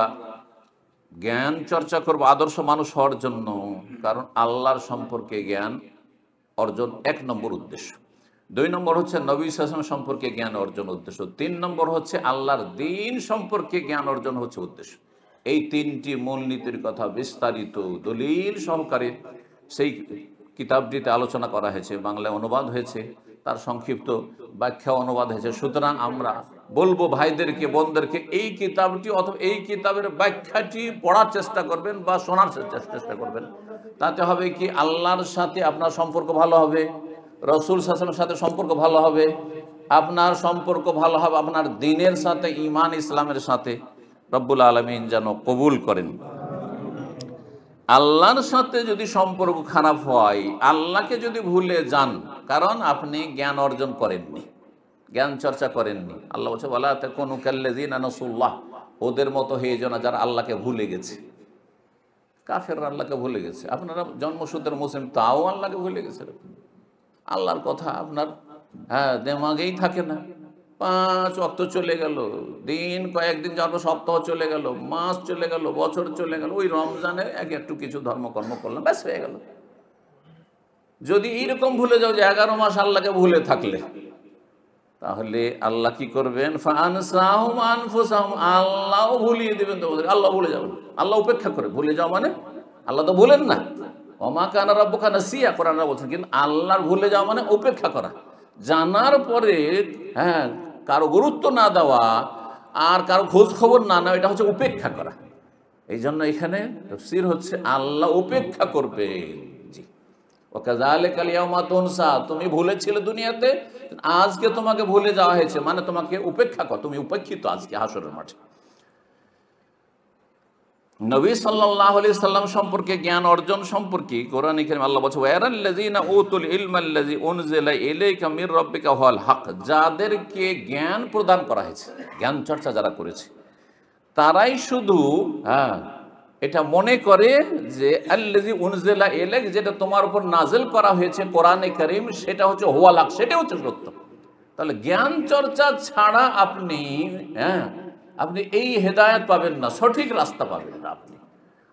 জ্ঞান চর্চা করব আদর্শ মানুষ হওয়ার জন্য, কারণ আল্লাহর সম্পর্কে জ্ঞান অর্জন এক নম্বর উদ্দেশ্য। দুই নম্বর হচ্ছে নবী সাল্লাল্লাহু আলাইহি ওয়াসাল্লাম সম্পর্কে জ্ঞান অর্জন উদ্দেশ্য। তিন নম্বর হচ্ছে আল্লাহর দ্বীন সম্পর্কে জ্ঞান অর্জন হচ্ছে উদ্দেশ্য। এই তিনটি মূলনীতির কথা বিস্তারিত দলিল সহকারে সেই কিতাবটিতে আলোচনা করা হয়েছে, বাংলায় অনুবাদ হয়েছে, তার সংক্ষিপ্ত ব্যাখ্যা অনুবাদ হয়েছে। সুতরাং আমরা বলবো ভাইদেরকে, বোনদেরকে, এই কিতাবটি অথবা এই কিতাবের ব্যাখ্যাটি পড়ার চেষ্টা করবেন বা শোনার চেষ্টা করবেন। তাতে হবে কি, আল্লাহর সাথে আপনার সম্পর্ক ভালো হবে, রাসূল সাল্লাল্লাহু আলাইহি ওয়াসাল্লামের সাথে সম্পর্ক ভালো হবে, আপনার সম্পর্ক ভালো হবে আপনার দ্বীনের সাথে, ঈমান ইসলামের সাথে। রব্বুল আলামিন যেন কবুল করেন। আল্লাহর সাথে যদি সম্পর্ক খারাপ হয়, আল্লাহকে যদি ভুলে যান, কারণ আপনি জ্ঞান অর্জন করেননি, জ্ঞান চর্চা করেননি। আল্লাহ বলছে ওয়ালা তাকুনু কাল্লাযিনা নাসুল্লাহ, ওদের মতো হয়ে যেন যারা আল্লাহকে ভুলে গেছে। কাফেররা আল্লাহকে ভুলে গেছে, আপনারা জন্মসূত্রে মুসলিম তাও আল্লাহকে ভুলে গেছে। আল্লাহর কথা আপনার দেমাগেই থাকে না। 5 ওয়াক্ত চলে গেল, দিন কয়েকদিন যাওয়ার পর সপ্তাহ চলে গেল, মাস চলে গেল, বছর চলে গেল, ওই রমজানে একটু কিছু ধর্মকর্ম করলাম, ব্যাস হয়ে গেল। যদি এইরকম ভুলে যাও যে 11 মাস আল্লাহকে ভুলে থাকলে, তাহলে আল্লাহ কি করবেন? ফাআনসাহুম আনফুসাহুম, আল্লাহও ভুলিয়ে দেবেন তোমাদের। আল্লাহ ভুলে যাবেন, আল্লাহ উপেক্ষা করে। ভুলে যাও মানে আল্লাহ তো ভুলেন না। ওমা কানা রাব্বুকা নাসিয়া, কোরআনরা বলছেন। কিন্তু আল্লাহর ভুলে যাওয়া মানে উপেক্ষা করা, জানার পরে কারো গুরুত্ব না দেওয়া আর কারো খোঁজ খবর না নেওয়া, এটা হচ্ছে উপেক্ষা করা। এই জন্য এখানে তাফসীর হচ্ছে আল্লাহ উপেক্ষা করবে। জি, ওয়াকাযালিকাল ইয়াউমা তুনসা, তুমি ভুলেছিলে দুনিয়াতে, আজকে তোমাকে ভুলে যাওয়া হয়েছে, মানে তোমাকে উপেক্ষা কর, তুমি উপেক্ষিত আজকে হাসরের মাঠে। নবী সাল্লাল্লাহু আলাইহি সাল্লাম সম্পর্কে জ্ঞান অর্জন সম্পর্কে কোরআনে কারীমে আল্লাহ বলছে ওয়ারাল্লাযিনা উতুল ইলমাল্লাযী উনজিলা ইলাইকা মির রাব্বিকা হুয়াল হক, যাদেরকে জ্ঞান প্রদান করা হয়েছে, জ্ঞান চর্চা যারা করেছে, তারাই শুধু এটা মনে করে যে আল্লাযী উনজিলা ইলাইক, যেটা তোমার উপর নাজিল করা হয়েছে কোরআনে কারীম, সেটা হচ্ছে হুয়াল হক, সেটা হচ্ছে সত্য। তাহলে জ্ঞান চর্চা ছাড়া আপনি আপনি এই হেদায়েত পাবেন না, সঠিক রাস্তা পাবেন না আপনি।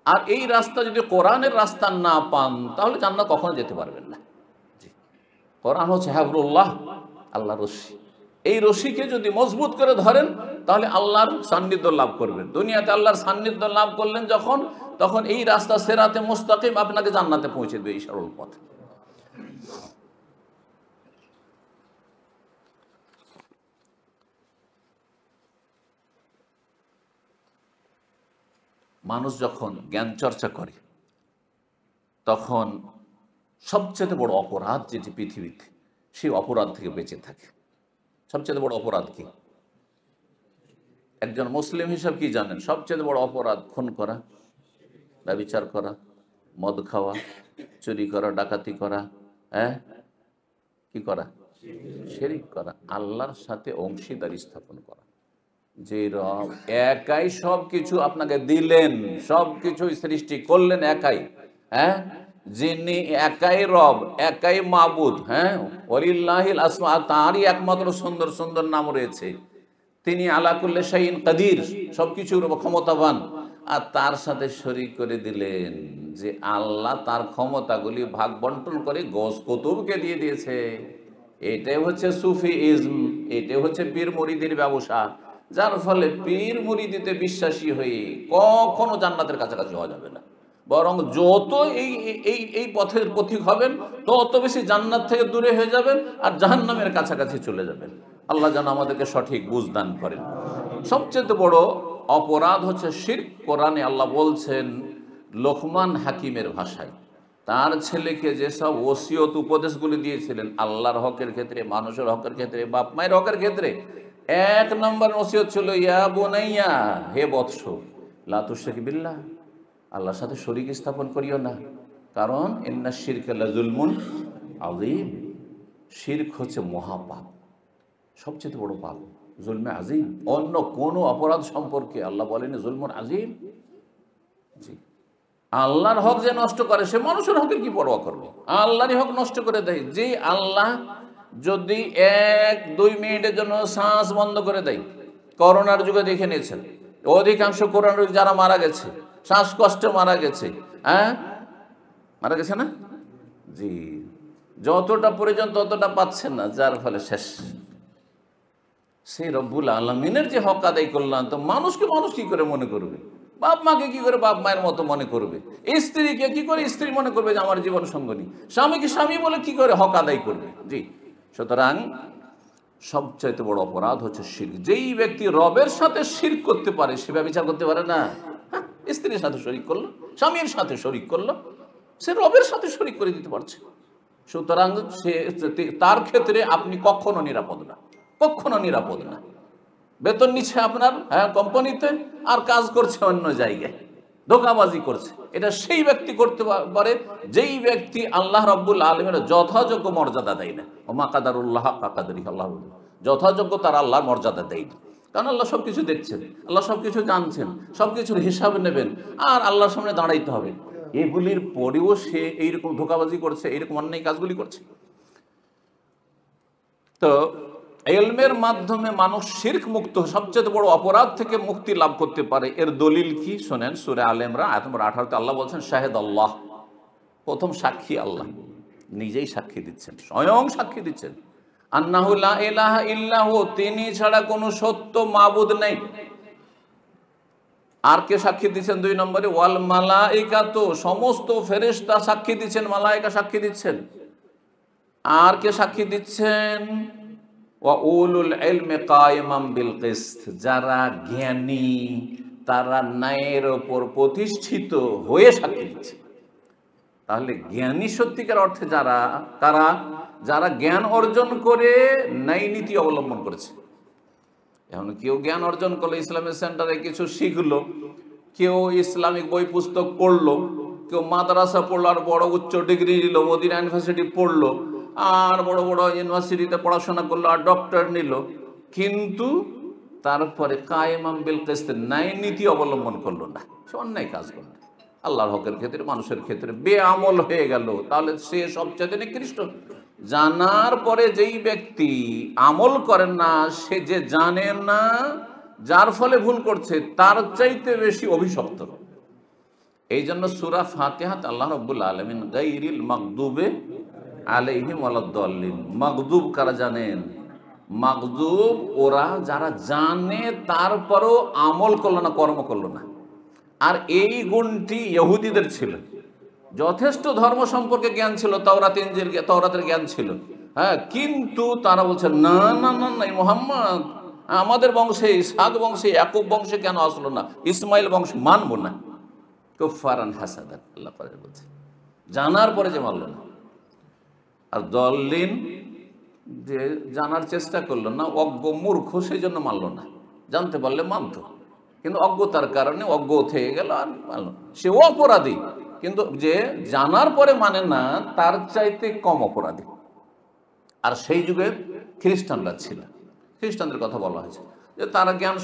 আর এই রাস্তা যদি কোরআনের রাস্তা না পান, তাহলে জান্নাত কখনো যেতে পারবেন না। জি, কোরআন হচ্ছে হাবলুল্লাহ, আল্লাহর রশি। এই রশিকে যদি মজবুত করে ধরেন, তাহলে আল্লাহর সান্নিধ্য লাভ করবেন। দুনিয়াতে আল্লাহর সান্নিধ্য লাভ করলেন যখন, তখন এই রাস্তা সিরাতে মুস্তাকিম আপনাকে জান্নাতে পৌঁছে দেবে, এই সরল পথ। মানুষ যখন জ্ঞান চর্চা করে, তখন সবচেয়ে বড় অপরাধ যেটি পৃথিবীতে, সেই অপরাধ থেকে বেঁচে থাকে। সবচেয়ে বড় অপরাধ কি? একজন মুসলিম হিসাব কি জানেন? সবচেয়ে বড় অপরাধ খুন করা, ব্যভিচার করা, মদ খাওয়া, চুরি করা, ডাকাতি করা, হ্যাঁ, কি করা? শিরক করা, আল্লাহর সাথে অংশীদারি স্থাপন করা। যে রব একাই সব কিছু আপনাকে দিলেন, সব কিছু সৃষ্টি করলেন একাই, হ্যাঁ, যিনি একাই রব, একাই মাবুদ, হ্যাঁ, ওয়ালিল্লাহিল আসমা, তারই একমাত্র সুন্দর সুন্দর নাম রয়েছে। তিনি আলা কুল্লি শাইইন কাদির, সবকিছুর ক্ষমতাবান। আর তার সাথে শরীক করে দিলেন যে আল্লাহ তার ক্ষমতাগুলি ভাগ বন্টন করে গোস কুতুবকে দিয়ে দিয়েছে। এটাই হচ্ছে সুফিইজম, এটাই হচ্ছে পীর মুরিদির ব্যবসা। যার ফলে পীর মুরিদিতে বিশ্বাসী হয়ে কখনো জান্নাতের কাছাকাছি হওয়া যাবে না, বরং যত এই এই এই পথের পথিক হবেন তত বেশি জান্নাত থেকে দূরে হয়ে যাবেন আর জাহান্নামের কাছাকাছি চলে যাবেন। আল্লাহ যেন আমাদেরকে সঠিক বুঝ দান করেন। সবচেয়ে বড় অপরাধ হচ্ছে শিরক। কোরআনে আল্লাহ বলছেন লোকমান হাকিমের ভাষায়, তার ছেলেকে যেসব ওসিয়ত উপদেশগুলি দিয়েছিলেন আল্লাহর হকের ক্ষেত্রে, মানুষের হকের ক্ষেত্রে, বাপ মায়ের হকের ক্ষেত্রে, এক নম্বর ওসিয়ত ছিল ইয়া বুনাইয়া, হে বৎস, লা তুশরিক বিল্লাহ, আল্লাহর সাথে শরীক স্থাপন করিও না, কারণ ইন্না শিরকা লাযুলমুন আযীম, শিরক হচ্ছে মহাপাপ, সবচেয়ে বড় পাপ, জুলমে আজিম। অন্য কোনো অপরাধ সম্পর্কে আল্লাহ বলেনি জুলমুন আজিম। জি, আল্লাহর হক যে নষ্ট করে সে মানুষের হকের কি পরোয়া করবে? আল্লাহরই হক নষ্ট করে দেয়। যে আল্লাহ যদি 1-2 মিনিটের জন্য শ্বাস বন্ধ করে দেয়, করোনার যুগে দেখে নিয়েছেন অধিকাংশ করোনার রোগী যারা মারা গেছে, শ্বাসকষ্টে মারা গেছে, হ্যাঁ, মারা গেছে না? জি, যতটা প্রয়োজন ততটা পাচ্ছেন না, যার ফলে শেষ। সেই রব্বুল আলামিনের যে হক আদায় করলাম, তো মানুষকে মানুষ কি করে মনে করবে? বাপ মাকে কি করে বাপ মায়ের মতো মনে করবে? স্ত্রীকে কি করে স্ত্রী মনে করবে যে আমার জীবন সঙ্গিনী? স্বামীকে স্বামী বলে কি করে হক আদায় করবে? জি, সুতরাং সবচাইতে বড় অপরাধ হচ্ছে শিরক। যেই ব্যক্তি রবের সাথে শিরক করতে পারে সে ব্যভিচার করতে পারে না। হ্যাঁ, স্ত্রীর সাথে শরিক করলো, স্বামীর সাথে শরিক করলো, সে রবের সাথে শরিক করে দিতে পারছে। সুতরাং সে, তার ক্ষেত্রে আপনি কখনো নিরাপদ না, কখনো নিরাপদ না। বেতন নিচ্ছে আপনার, হ্যাঁ, কোম্পানিতে, আর কাজ করছে অন্য জায়গায়, ধোঁকাবাজি করছে। এটা সেই ব্যক্তি করতে পারে যেই ব্যক্তি আল্লাহ রাব্বুল আলামিনের যথাযোগ্য মর্যাদা দেয় না। ওমা কাদারুল্লাহ হাক্কা কাদরিহি, আল্লাহ যথাযোগ্য তার আল্লাহর মর্যাদা দেয় না। কারণ আল্লাহ সব কিছু দেখছেন, আল্লাহ সব কিছু জানছেন, সব কিছুর হিসাব নেবেন, আর আল্লাহর সামনে দাঁড়াইতে হবে। এগুলির পরেও সে এইরকম ধোঁকাবাজি করছে, এইরকম অন্যায় কাজগুলি করছে। তো ইলমের মাধ্যমে মানুষ শিরক মুক্ত, সবচেয়ে বড় অপরাধ থেকে মুক্তি লাভ করতে পারে। এর দলিল কি শোনেন, সূরা আলে ইমরান আয়াত নম্বর 18-তে আল্লাহ বলছেন শাহেদ আল্লাহ, প্রথম সাক্ষী আল্লাহ, নিজেই সাক্ষী দিচ্ছেন, স্বয়ং সাক্ষী দিচ্ছেন, আন্নাহু লা ইলাহা ইল্লাহু, তিনি ছাড়া কোনো সত্য মাবুদ নেই। আর কে সাক্ষী দিচ্ছেন? 2 নম্বরে ওয়াল মালাইকাতু, সমস্ত ফেরেশতা সাক্ষী দিচ্ছেন, মালায়েকা সাক্ষী দিচ্ছেন। আর কে সাক্ষী দিচ্ছেন? ওয়া উলুল ইলমি কায়িমান বিল কিসত, যারা জ্ঞানী তারা ন্যায়ের ওপর প্রতিষ্ঠিত হয়ে সাক্ষী দিচ্ছে। তাহলে জ্ঞানী সত্যিকার অর্থে যারা, তারা যারা জ্ঞান অর্জন করে ন্যায় নীতি অবলম্বন করেছে। এখন কেউ জ্ঞান অর্জন করলো, ইসলামিক সেন্টারে কিছু শিখলো, কেউ ইসলামিক বই পুস্তক পড়লো, কেউ মাদ্রাসা পড়লো আর বড় উচ্চ ডিগ্রি নিল, মদিনা ইউনিভার্সিটি পড়লো আর বড় বড় ইউনিভার্সিটিতে পড়াশোনা করলো আর ডক্টর নিল, কিন্তু তারপরে কায়েমাম বিল কিসত, ন্যায় নীতি অবলম্বন করলো না, সে অন্যায় কাজ করলো, আল্লাহর হকের ক্ষেত্রে, মানুষের ক্ষেত্রে বেআমল হয়ে গেল, তাহলে সে সবচেয়ে নিকৃষ্ট। জানার পরে যেই ব্যক্তি আমল করেন না, সে যে জানে না, যার ফলে ভুল করছে, তার চাইতে বেশি অভিশপ্ত। এই জন্য সূরা ফাতিহাত আল্লাহ রাব্বুল আলামিন গায়রিল মাগদুবে আলাইহিম ওয়ালাদ-দাল্লিন, মাগদুব কারা জানেন? মাগদুব ওরা যারা জানে তারপরও আমল করলো না, কর্ম করলো না। আর এই গুণটি ইহুদিদের ছিল, যথেষ্ট ধর্ম সম্পর্কে জ্ঞান ছিল, তাওরাতের জ্ঞান ছিল, হ্যাঁ, কিন্তু তারা বলছে না না না না, মুহাম্মদ আমাদের বংশে, ইসহাক বংশে, ইয়াকুব বংশে কেন আসলো না, ইসমাইল বংশে মানবো না। কুফারান হাসাদান, আল্লাহ পাক বলছে, জানার পরে যে মানলো না। আর দল্লিন, যে জানার চেষ্টা করলো না, অজ্ঞ মূর্খ, সেই জন্য মানলো না, জানতে পারলে মানতো, কিন্তু অজ্ঞতার কারণে অজ্ঞ থেকে গেল, আর মানল সেও অপরাধী, কিন্তু যে জানার পরে মানে না তার চাইতে কম অপরাধী। আর সেই যুগে খ্রিস্টানরা ছিল, খ্রিস্টানদের কথা বলা হয়েছে যে তারা জ্ঞান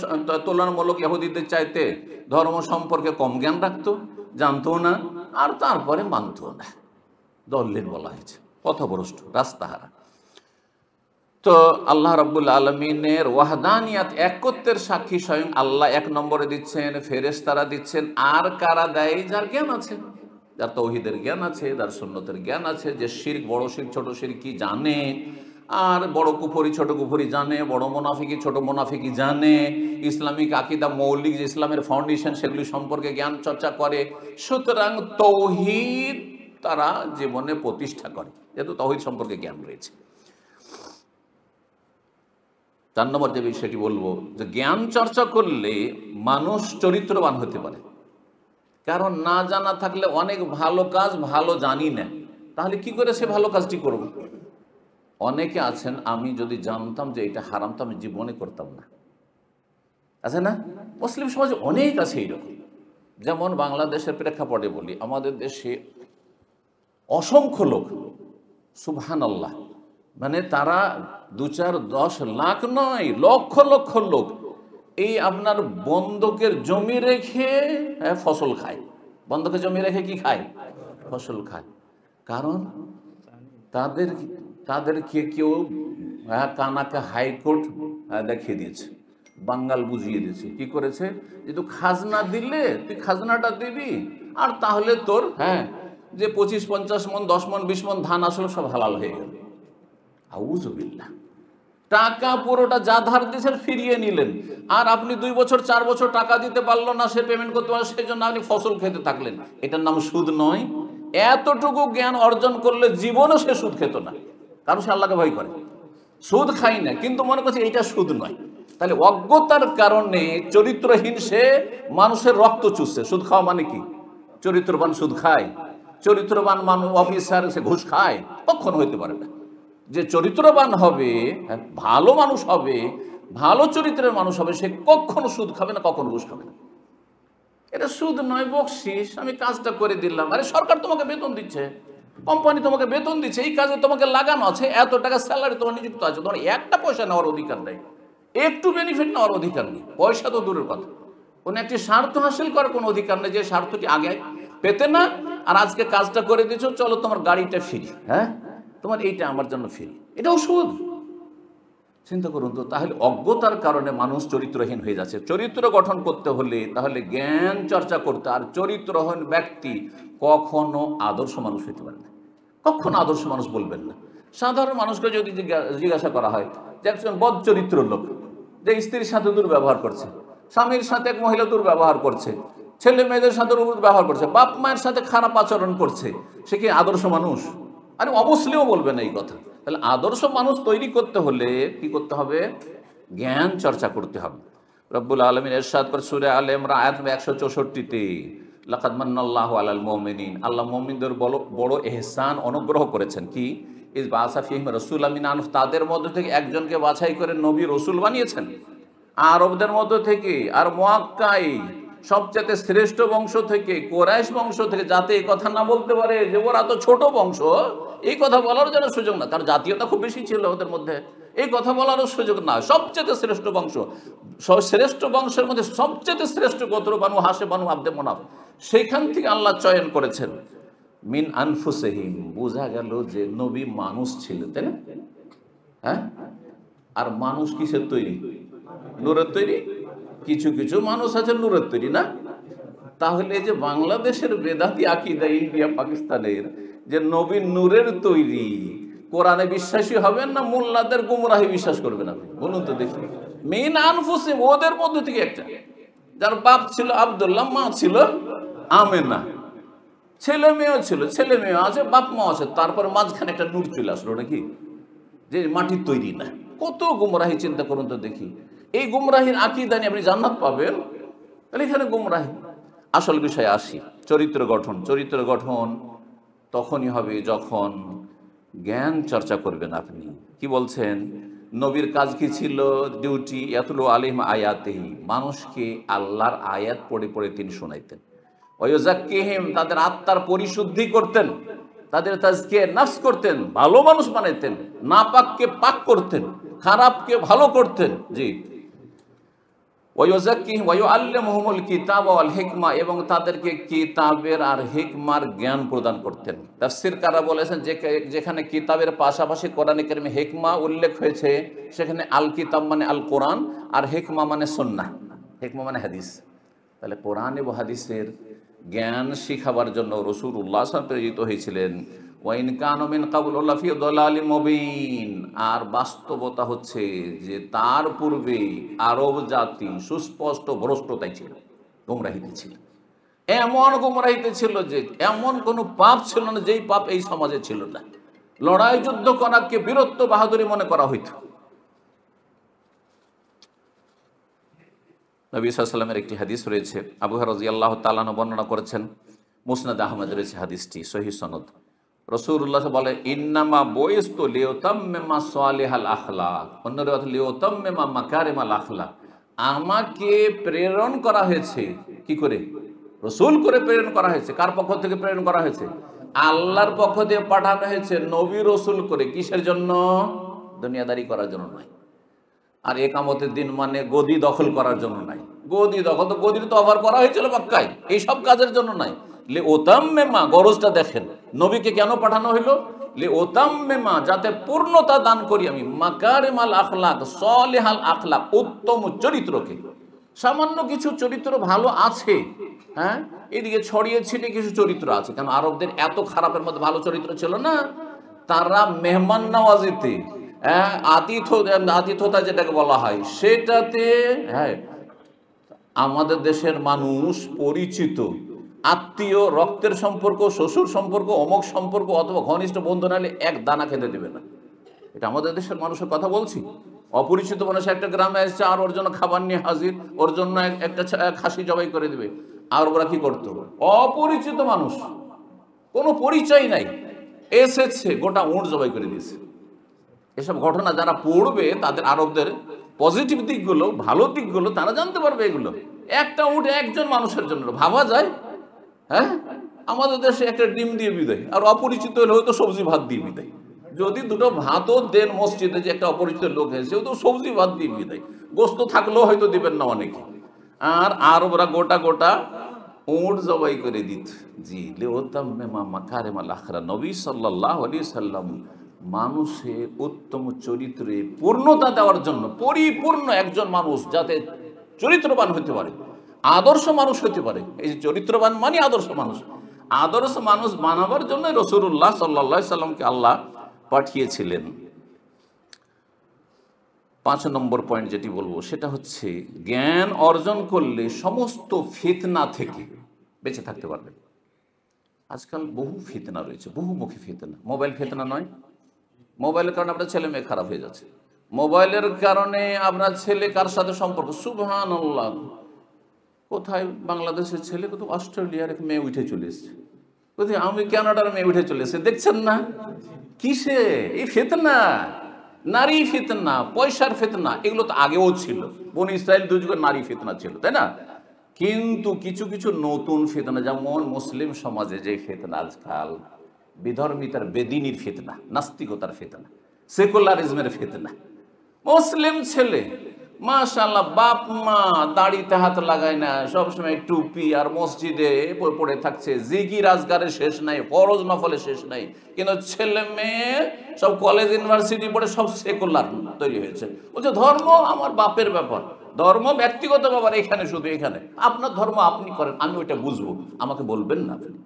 তুলনামূলক ইহুদিদের চাইতে ধর্ম সম্পর্কে কম জ্ঞান রাখতো, জানতো না, আর তারপরে মানতো না। দল্লিল বলা হয়েছে, পথভ্রষ্ট, রাস্তাহারা। তো আল্লাহ রাব্বুল আলামিনের ওয়াহদানিয়াত, একত্বের সাক্ষী স্বয়ং আল্লাহ এক নম্বরে দিচ্ছেন, ফেরেশতারা দিচ্ছেন, আর কারা দেয়? যার জ্ঞান আছে, যার তৌহিদের জ্ঞান আছে, যার সুন্নতের জ্ঞান আছে, যে শিরক, বড় শিরক ছোট শিরক কি জানে, আর বড় কুফরি ছোট কুফরি জানে, বড় মুনাফিকি ছোট মুনাফিকি জানে, ইসলামিক আকীদা, মৌলিক যে ইসলামের ফাউন্ডেশন সেগুলি সম্পর্কে জ্ঞান চর্চা করে। সুতরাং তৌহিদ তারা জীবনে প্রতিষ্ঠা করে, যেহেতু তৌহিদ সম্পর্কে জ্ঞান রয়েছে। 4 নম্বর যে বিষয়টি বলবো, যে জ্ঞান চর্চা করলে মানুষ চরিত্রবান হতে পারে। কারণ না জানা থাকলে অনেক ভালো কাজ ভালো জানি না, তাহলে কি করে সে ভালো কাজটি করব? অনেকে আছেন, আমি যদি জানতাম যে এটা হারাম তো আমি জীবনে করতাম না, আছে না? মুসলিম সমাজে অনেক আছে এইরকম। যেমন বাংলাদেশের প্রেক্ষাপটে বলি, আমাদের দেশে অসংখ্য লোক, সুবহানাল্লাহ, মানে তারা 2-4-10 লাখ নয়, লক্ষ লক্ষ লোক এই আপনার বন্ধকের জমি রেখে ফসল খায়। বন্ধকের জমি রেখে কি খায়? ফসল খায়। কারণ তাদেরকে কেউ কানাকে হাইকোর্ট দেখিয়ে দিয়েছে, বাঙ্গাল বুঝিয়ে দিয়েছে। কি করেছে? যে তুই খাজনা দিলে তুই খাজনাটা দিবি, আর তাহলে তোর যে 25-50 মন, 10 মন, 20 মন ধান আসলে সব হালাল হয়ে গেল। আউযুবিল্লাহ। টাকা পুরোটা যা ধার দিয়েছেন ফিরিয়ে নিলেন, আর আপনি 2 বছর 4 বছর টাকা দিতে পারলো না, সে পেমেন্ট করতে পারলো, সেই জন্য আপনি ফসল খেতে থাকলেন। এটার নাম সুদ নয়? এতটুকু জ্ঞান অর্জন করলে জীবনও সে সুদ খেত না, কারণ সে আল্লাহকে ভয় করে। সুদ খাই না, কিন্তু মনে করছে এইটা সুদ নয়। তাহলে অজ্ঞতার কারণে চরিত্রহীন সে মানুষের রক্ত চুষছে। সুদ খাওয়া মানে কি? চরিত্রবান সুদ খায়? চরিত্রবান মানুষ অফিসার সে ঘুষ খায়? কখনো হইতে পারে না। যে চরিত্রবান হবে, ভালো মানুষ হবে, ভালো চরিত্রের মানুষ হবে, সে কখনো সুদ খাবে না, কখনো ঘুষ খাবে না। এটা সুদ নয়, বকশিস। আমি কাজটা করে দিলাম, আরে সরকার তোমাকে বেতন দিচ্ছে, কোম্পানি তোমাকে বেতন দিচ্ছে, এই কাজে তোমাকে লাগানো আছে, এত টাকা স্যালারি তোমার নিযুক্ত আছে, তোমার একটা পয়সা নেওয়ার অধিকার নেই, একটু বেনিফিট নেওয়ার অধিকার নেই। পয়সা তো দূরের কথা, কোনো একটি স্বার্থ হাসিল করার কোনো অধিকার নেই, যে স্বার্থটি আগে পেতে না। আর আজকে কাজটা করে দিচ্ছ, চলো তোমার গাড়িটা ফ্রি, তোমার এইটা আমার জন্য ফ্রি, এটাও সুদ। চিন্তা করুন তো। তাহলে অজ্ঞতার কারণে মানুষ চরিত্রহীন হয়ে যাচ্ছে। চরিত্র গঠন করতে হলে তাহলে জ্ঞান চর্চা করতে। আর চরিত্রহীন ব্যক্তি কখনো আদর্শ মানুষ হতে পারে না, কখনো আদর্শ মানুষ বলবেন না। সাধারণ মানুষকে যদি জিজ্ঞাসা করা হয় যে একজন বদ চরিত্র লোক, যে স্ত্রীর সাথে দুর্ব্যবহার করছে, স্বামীর সাথে এক মহিলা দুর্ব্যবহার করছে, ছেলে মেয়েদের সাথে ব্যবহার করছে, বাপ মায়ের সাথে খারাপ আচরণ করছে, সে কি আদর্শ মানুষ? আরে অবশ্যই বলবেন এই কথা। তাহলে আদর্শ মানুষ তৈরি করতে হলে কি করতে হবে? জ্ঞান চর্চা করতে হবে। রব্বুল আলামিন ইরশাদ করে সূরা আলে ইমরান আয়াত 164-তে, লাকাদ মান্নাল্লাহু আলাল মুমিনিন, আল্লাহ মুমিনদের বড় ইহসান, অনুগ্রহ করেছেন। কি? ইজ বাআসা ফীহিম রাসূলাম মিন আনফুসিহিম, তাদের মধ্য থেকে একজনকে বাছাই করে নবী রসুল বানিয়েছেন আরবদের মধ্য থেকে, আর মুআক্কাই সবচেয়ে শ্রেষ্ঠ বংশ থেকে, কোরাইশ বংশ থেকে, যাতে এই কথা না বলতে পারে যে ওরা তো ছোট বংশ, এই কথা বলারও যেন সুযোগ না। তার জাতীয়তা খুব বেশি ছিল ওদের মধ্যে, এই কথা বলারও সুযোগ না। সবচেয়ে শ্রেষ্ঠ বংশ, শ্রেষ্ঠ বংশের মধ্যে সবচেয়ে শ্রেষ্ঠ গোত্র বানু হাশিম, বানু আব্দে মুনাফ, সেইখান থেকে আল্লাহ চয়ন করেছেন। মিন আনফুসিহিম, বোঝা গেল যে নবী মানুষ ছিলেন, তাই না? আর মানুষ কিসের তৈরি? নূরের তৈরি। কিছু কিছু মানুষ আছে নূরের তৈরি না। তাহলে যে বাংলাদেশের বেদাতি আকীদা, ইন্ডিয়া পাকিস্তানের, যে নবী নূরের তৈরি, কোরআনে বিশ্বাসী হবেন না মোল্লাদের গুমরাহি বিশ্বাস করবেন? আপনি বলুন তো দেখি। মিন আনফুসিহিম, ওদের মধ্যে থেকে একটা, যার বাপ ছিল আব্দুল্লাহ, মা ছিল আমেনা, ছেলে মেয়েও ছিল, ছেলে মেয়েও আছে, বাপ মা আছে, তারপর মাঝখানে একটা নূর চলে আসলো, নাকি? যে মাটির তৈরি না। কত গুমরাহি, চিন্তা করুন তো দেখি। এই গুমরাহির আকীদা নিয়ে আপনি জান্নাত পাবেন? তাহলে এখানে গুমরাহি। আসল বিষয়ে আসি, চরিত্র গঠন। চরিত্র গঠন তখনই হবে যখন জ্ঞান চর্চা করবেন আপনি। কি বলছেন? নবীর কাজ কি ছিল? ডিউটি ইয়াতলু আলাইহিম আয়াতিহি, মানুষকে আল্লাহর আয়াত পড়ে পড়ে তিনি শোনাইতেন। ওয়ায়ুযাক্কিহিম, তাদের আত্মার পরিশুদ্ধি করতেন, তাদের তাজকিয়ে নফস করতেন, ভালো মানুষ বানাইতেন, নাপাককে পাক করতেন, খারাপকে ভালো করতেন। জি, ওয়ায়ুযাক্কিহিম ওয়া ইউআল্লিমুহুমুল কিতাবা ওয়াল হিকমা, এবং তাদেরকে কিতাবের আর হিকমার জ্ঞান প্রদান করতেন। তাফসীরকাররা বলেছেন যেখানে কিতাবের পাশাপাশি কোরআনে কারিমে হিকমা উল্লেখ হয়েছে, সেখানে আল কিতাব মানে আল কোরআন, আর হিকমা মানে সুন্নাহ, হিকমা মানে হাদিস। তাহলে কোরআন এবং হাদিসের জ্ঞান শিখাবার জন্য রাসূলুল্লাহ সাল্লাল্লাহু আলাইহি ওয়াসাল্লাম প্রেরিত হয়েছিলেন। ওয়া ইন কানু মিন ক্বাবলু লাফি দালালিম মুবিন, আর বাস্তবতা হচ্ছে যে তার পূর্বে আরব জাতি সুস্পষ্ট ভ্রষ্টতায় ছিল, গোমরাহিতে ছিল। এমন গোমরাহিতে ছিল যে এমন কোনো পাপ ছিল না যেই পাপ এই সমাজে ছিল না। লড়াই যুদ্ধ করাকে বীরত্ব বাহাদুরি মনে করা হইত। নবী সাল্লাল্লাহু আলাইহি ওয়াসাল্লামের একটি হাদিস রয়েছে, আবু হুরায়রা রাদিয়াল্লাহু তাআলা আনহু বর্ণনা করেছেন, মুসনাদ আহমদ রয়েছে হাদিসটি, সহিহ সনদ। রাসূলুল্লাহ বলে, ইন্নামা বুইসতু লিউতাম্মিমা সালিহাল আখলাক, অন্য riwayat লিউতাম্মিমা মাকারিমাল আখলাক, আমাকে প্রেরণ করা হয়েছে কি করে? রসুল করে প্রেরণ করা হয়েছে। কার পক্ষ থেকে প্রেরণ করা হয়েছে? আল্লাহর পক্ষ থেকে পাঠানো হয়েছে নবী রসুল করে। কিসের জন্য? দুনিয়াদারি করার জন্য নয়, আর একামতের দিন মানে গদি দখল করার জন্য নাই। গদি দখল তো গদির তো অফার করা হয়েছিল মক্কায়, এইসব কাজের জন্য নাই। লে ওতাম্মেমা, গরজটা দেখেন, নবীকে কেন পাঠানো হইল? লে ওতাম্মেমা, যাতে পূর্ণতা দান করি আমি, মাকারিমাল আখলাক, সলিহাল আখলাক, উত্তম চরিত্রকে। সামান্য কিছু চরিত্র ভালো আছে, হ্যাঁ, এদিকে ছড়িয়ে ছিটিয়ে কিছু চরিত্র আছে। কারণ আরবদের এত খারাপের মধ্যে ভালো চরিত্র ছিল না। তারা মেহমান নওয়াজিতে, হ্যাঁ, আতিথ্যতা যেটাকে বলা হয় সেটাতে, হ্যাঁ, আমাদের দেশের মানুষ পরিচিত আত্মীয়, রক্তের সম্পর্ক, শ্বশুর সম্পর্ক, অমুক সম্পর্ক অথবা ঘনিষ্ঠ বন্ধু নাহলে এক দানা খেতে দেবে না। এটা আমাদের দেশের মানুষের কথা বলছি। অপরিচিত মানুষ একটা গ্রামে এসেছে, আর ওর জন্য খাবার নিয়ে হাজির, ওর জন্য একটা খাসি জবাই করে দেবে। আর ওরা কি করতো? অপরিচিত মানুষ, কোনো পরিচয় নাই, এসেছে, গোটা উঁট জবাই করে দিয়েছে। এসব ঘটনা যারা পড়বে তাদের, আরবদের পজিটিভ দিকগুলো, ভালো দিকগুলো তারা জানতে পারবে। এগুলো একটা উঁট একজন মানুষের জন্য, ভাবা যায়? হ্যাঁ, আমাদের দেশে একটা ডিম দিয়ে বিদায়, আর অপরিচিত হলে হয়তো সবজি ভাত দিয়ে বিদায়। যদি দুটো ভাতও দেন মসজিদে, যে একটা অপরিচিত লোক এসেছে, ও তো সবজি ভাত দিয়ে বিদায়, গোস্ত থাকলেও হয়তো দিবেন না অনেকে। আর আরবরা গোটা গোটা উঁট জবাই করে দিত। জি, লিউতাম্মিমা মাকারিমাল আখলাক, নবী সাল্লাল্লাহু আলাইহি সাল্লাম মানুষের উত্তম চরিত্রে পূর্ণতা দেওয়ার জন্য, পরিপূর্ণ একজন মানুষ যাতে চরিত্রবান হতে পারে, আদর্শ মানুষ হতে পারে। এই যে চরিত্রবান মানে আদর্শ মানুষ, আদর্শ মানুষ বানাবার জন্য রাসূলুল্লাহ সাল্লাল্লাহু আলাইহি সাল্লামকে আল্লাহ পাঠিয়েছিলেন। 5 নম্বর পয়েন্ট যেটি বলবো সেটা হচ্ছে, জ্ঞান অর্জন করলে সমস্ত ফিতনা থেকে বেঁচে থাকতে পারবেন। আজকাল বহু ফিতনা রয়েছে, বহুমুখী ফিতনা। মোবাইল ফিতনা নয়? মোবাইলের কারণে আপনার ছেলে মেয়ে খারাপ হয়ে যাচ্ছে, মোবাইলের কারণে আপনার ছেলে কার সাথে সম্পর্ক, সুবহানাল্লাহ, কোথায় বাংলাদেশের ছেলে, কোথাও অস্ট্রেলিয়ার এক মেয়ে উঠে চলে এসছে, কোথায় আমি কানাডার মেয়ে উঠে চলে এসছে। দেখছেন না কিসে? এই ফিতনা, নারী ফিতনা, পয়সার ফিতনা। এগুলো তো আগেও ছিল, বনি ইসরাইল দুযুগের নারী ফিতনা ছিল, তাই না? কিন্তু কিছু কিছু নতুন ফিতনা, যেমন মুসলিম সমাজে যে ফিতনা আজকাল, বিধর্মিতার, বেদিনীর ফিতনা, নাস্তিকতার ফিতনা, সেকুলারিজমের ফিতনা। মুসলিম ছেলে মাশাআল্লাহ, বাপ মা দাড়িতে হাত লাগায় না, সবসময় টুপি আর মসজিদে পড়ে থাকছে, জিকির আজকারের শেষ নাই, ফরজ নফলে শেষ নাই। কিন্তু ছেলে মেয়ে সব কলেজ ইউনিভার্সিটি পড়ে সব সেকুলার তৈরি হয়েছে। বলছে ধর্ম আমার বাপের ব্যাপার, ধর্ম ব্যক্তিগত ব্যাপার, এখানে শুধু এখানে আপনার ধর্ম আপনি করেন, আমি ওইটা বুঝবো, আমাকে বলবেন না আপনি।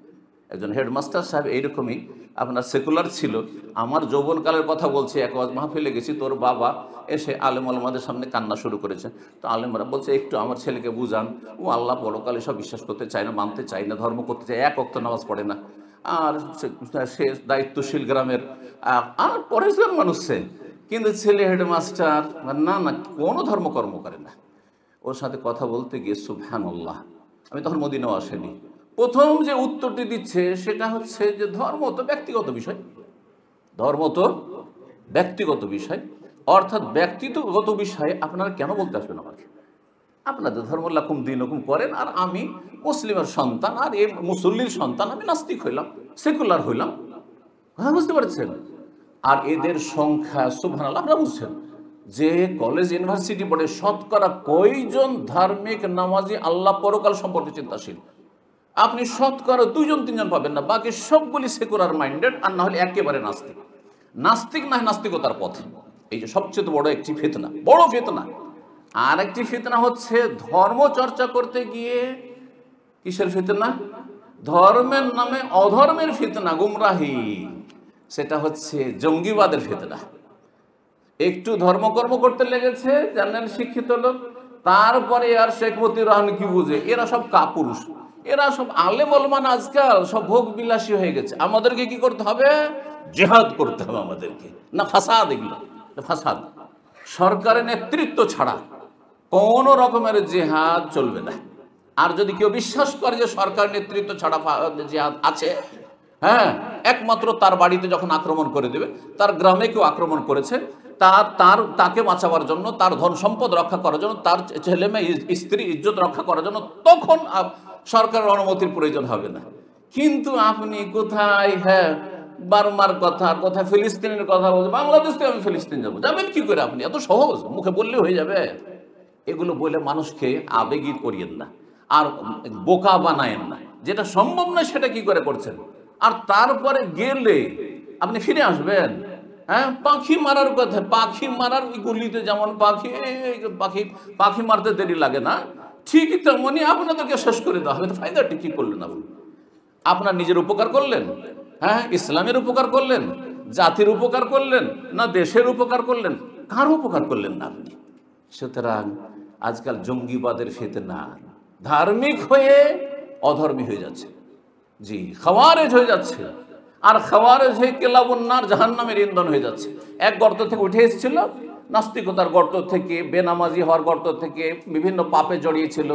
একজন হেডমাস্টার সাহেব এইরকমই আপনার সেকুলার ছিল। আমার যৌবনকালের কথা বলছি, এক মাহফিলে গেছি, তোর বাবা এসে আলেম আলমাদের সামনে কান্না শুরু করেছে। তো আলেমরা বলছে, একটু আমার ছেলেকে বুঝান, ও আল্লাহ পরকালে সব বিশ্বাস করতে চায় না, মানতে চায় না, ধর্ম করতে চায়, এক ওয়াক্ত নামাজ পড়ে না, আর সে দায়িত্বশীল গ্রামের আর পরেশগার মানুষ সে, কিন্তু ছেলে হেডমাস্টার, না না কোনো ধর্মকর্ম করে না। ওর সাথে কথা বলতে গিয়ে সুবহানাল্লাহ, আমি তখন মদিনাও আসেনি, প্রথম যে উত্তরটি দিচ্ছে সেটা হচ্ছে যে ধর্ম তো ব্যক্তিগত বিষয়, ধর্ম তো ব্যক্তিগত বিষয়, অর্থাৎ ব্যক্তিগত বিষয়ে আপনারা কেন বলতে আসবেন আমাকে? আপনাদের ধর্ম লাকুম দিনুকুম করেন, আর আমি মুসলিমের সন্তান, আর এই মুসল্লির সন্তান, আমি নাস্তিক হইলাম, সেকুলার হইলাম। হ্যাঁ, বুঝতে পারছেন? আর এদের সংখ্যা সুবহানাল্লাহ, আপনারা বুঝছেন যে কলেজ ইউনিভার্সিটি পড়ে শতকরা কয়জন ধার্মিক নামাজি আল্লাহ পরকাল সম্পর্কে চিন্তাশীল? আপনি শতকরা 2-3জন পাবেন না, বাকি সবগুলি সেকুলার মাইন্ডেড, আর না হলে একেবারে নাস্তিক। নাস্তিক না হয় নাস্তিকতার পথে। এই যে সবচেয়ে বড় একটি ফিতনা, বড় ফিতনা। আর একটি ফিতনা হচ্ছে ধর্ম চর্চা করতে গিয়ে কিসের ফিতনা? ধর্মের নামে অধর্মের ফিতনা, গুমরাহি। সেটা হচ্ছে জঙ্গিবাদের ফিতনা। একটু ধর্মকর্ম করতে লেগেছে, জানেন শিক্ষিত লোক, তারপরে আর শেখ মতিউর রহমান কি বুঝে? এরা সব কাপুরুষ, এরা সব আলেম ওলামা আজকাল সব ভোগ বিলাসী হয়ে গেছে। আমাদেরকে কি করতে হবে? জিহাদ করতে হবে আমাদেরকে। না ফাসাদ, এগুলো ফাসাদ। সরকারের নেতৃত্ব ছাড়া কোন রকমের জিহাদ চলবে না। আর যদি কেউ বিশ্বাস করে যে সরকার নেতৃত্ব ছাড়া জিহাদ আছে, হ্যাঁ, একমাত্র তার বাড়িতে যখন আক্রমণ করে দেবে, তার গ্রামে কেউ আক্রমণ করেছে, তাকে বাঁচাবার জন্য, তার ধন সম্পদ রক্ষা করার জন্য, তার ছেলে মেয়ে স্ত্রী ইজ্জত রক্ষা করার জন্য, তখন সরকারের অনুমতির প্রয়োজন হবে না। কিন্তু আপনি কোথায়, হ্যাঁ, বার্মার কথা, কোথায় ফিলিস্তিনের কথা বলছে, বাংলাদেশ থেকে আমি ফিলিস্তিন যাবো, যাবেন কি করে আপনি? এত সহজ, মুখে বললে হয়ে যাবে? এগুলো বলে মানুষকে আবেগী করিয়েন না, আর বোকা বানায়েন না। যেটা সম্ভব নয় সেটা কি করে করছেন? আর তারপরে গেলে আপনি ফিরে আসবেন? হ্যাঁ, পাখি মারার কথা, পাখি মারার গুলিতে যেমন পাখি পাখি পাখি মারতে দেরি লাগে না, ঠিকই তেমনি আপনাদেরকে শেষ করে দেওয়া হবে। ফায়দাটি কি করলেন আপনি? আপনার নিজের উপকার করলেন? হ্যাঁ, ইসলামের উপকার করলেন, জাতির উপকার করলেন, না দেশের উপকার করলেন? কার উপকার করলেন না আপনি? সুতরাং আজকাল জঙ্গিবাদের ফিতনা, ধার্মিক হয়ে অধর্মী হয়ে যাচ্ছে। জি, খাওয়ারেজ হয়ে যাচ্ছে। আর খাওয়ারেজ হয়ে কেলাবন্নার জাহান্নামের ইন্ধন হয়ে যাচ্ছে। এক গর্ত থেকে উঠে এসেছিল, নাস্তিকতার গর্ত থেকে, বেনামাজি হওয়ার গর্ত থেকে, বিভিন্ন পাপে জড়িয়েছিল।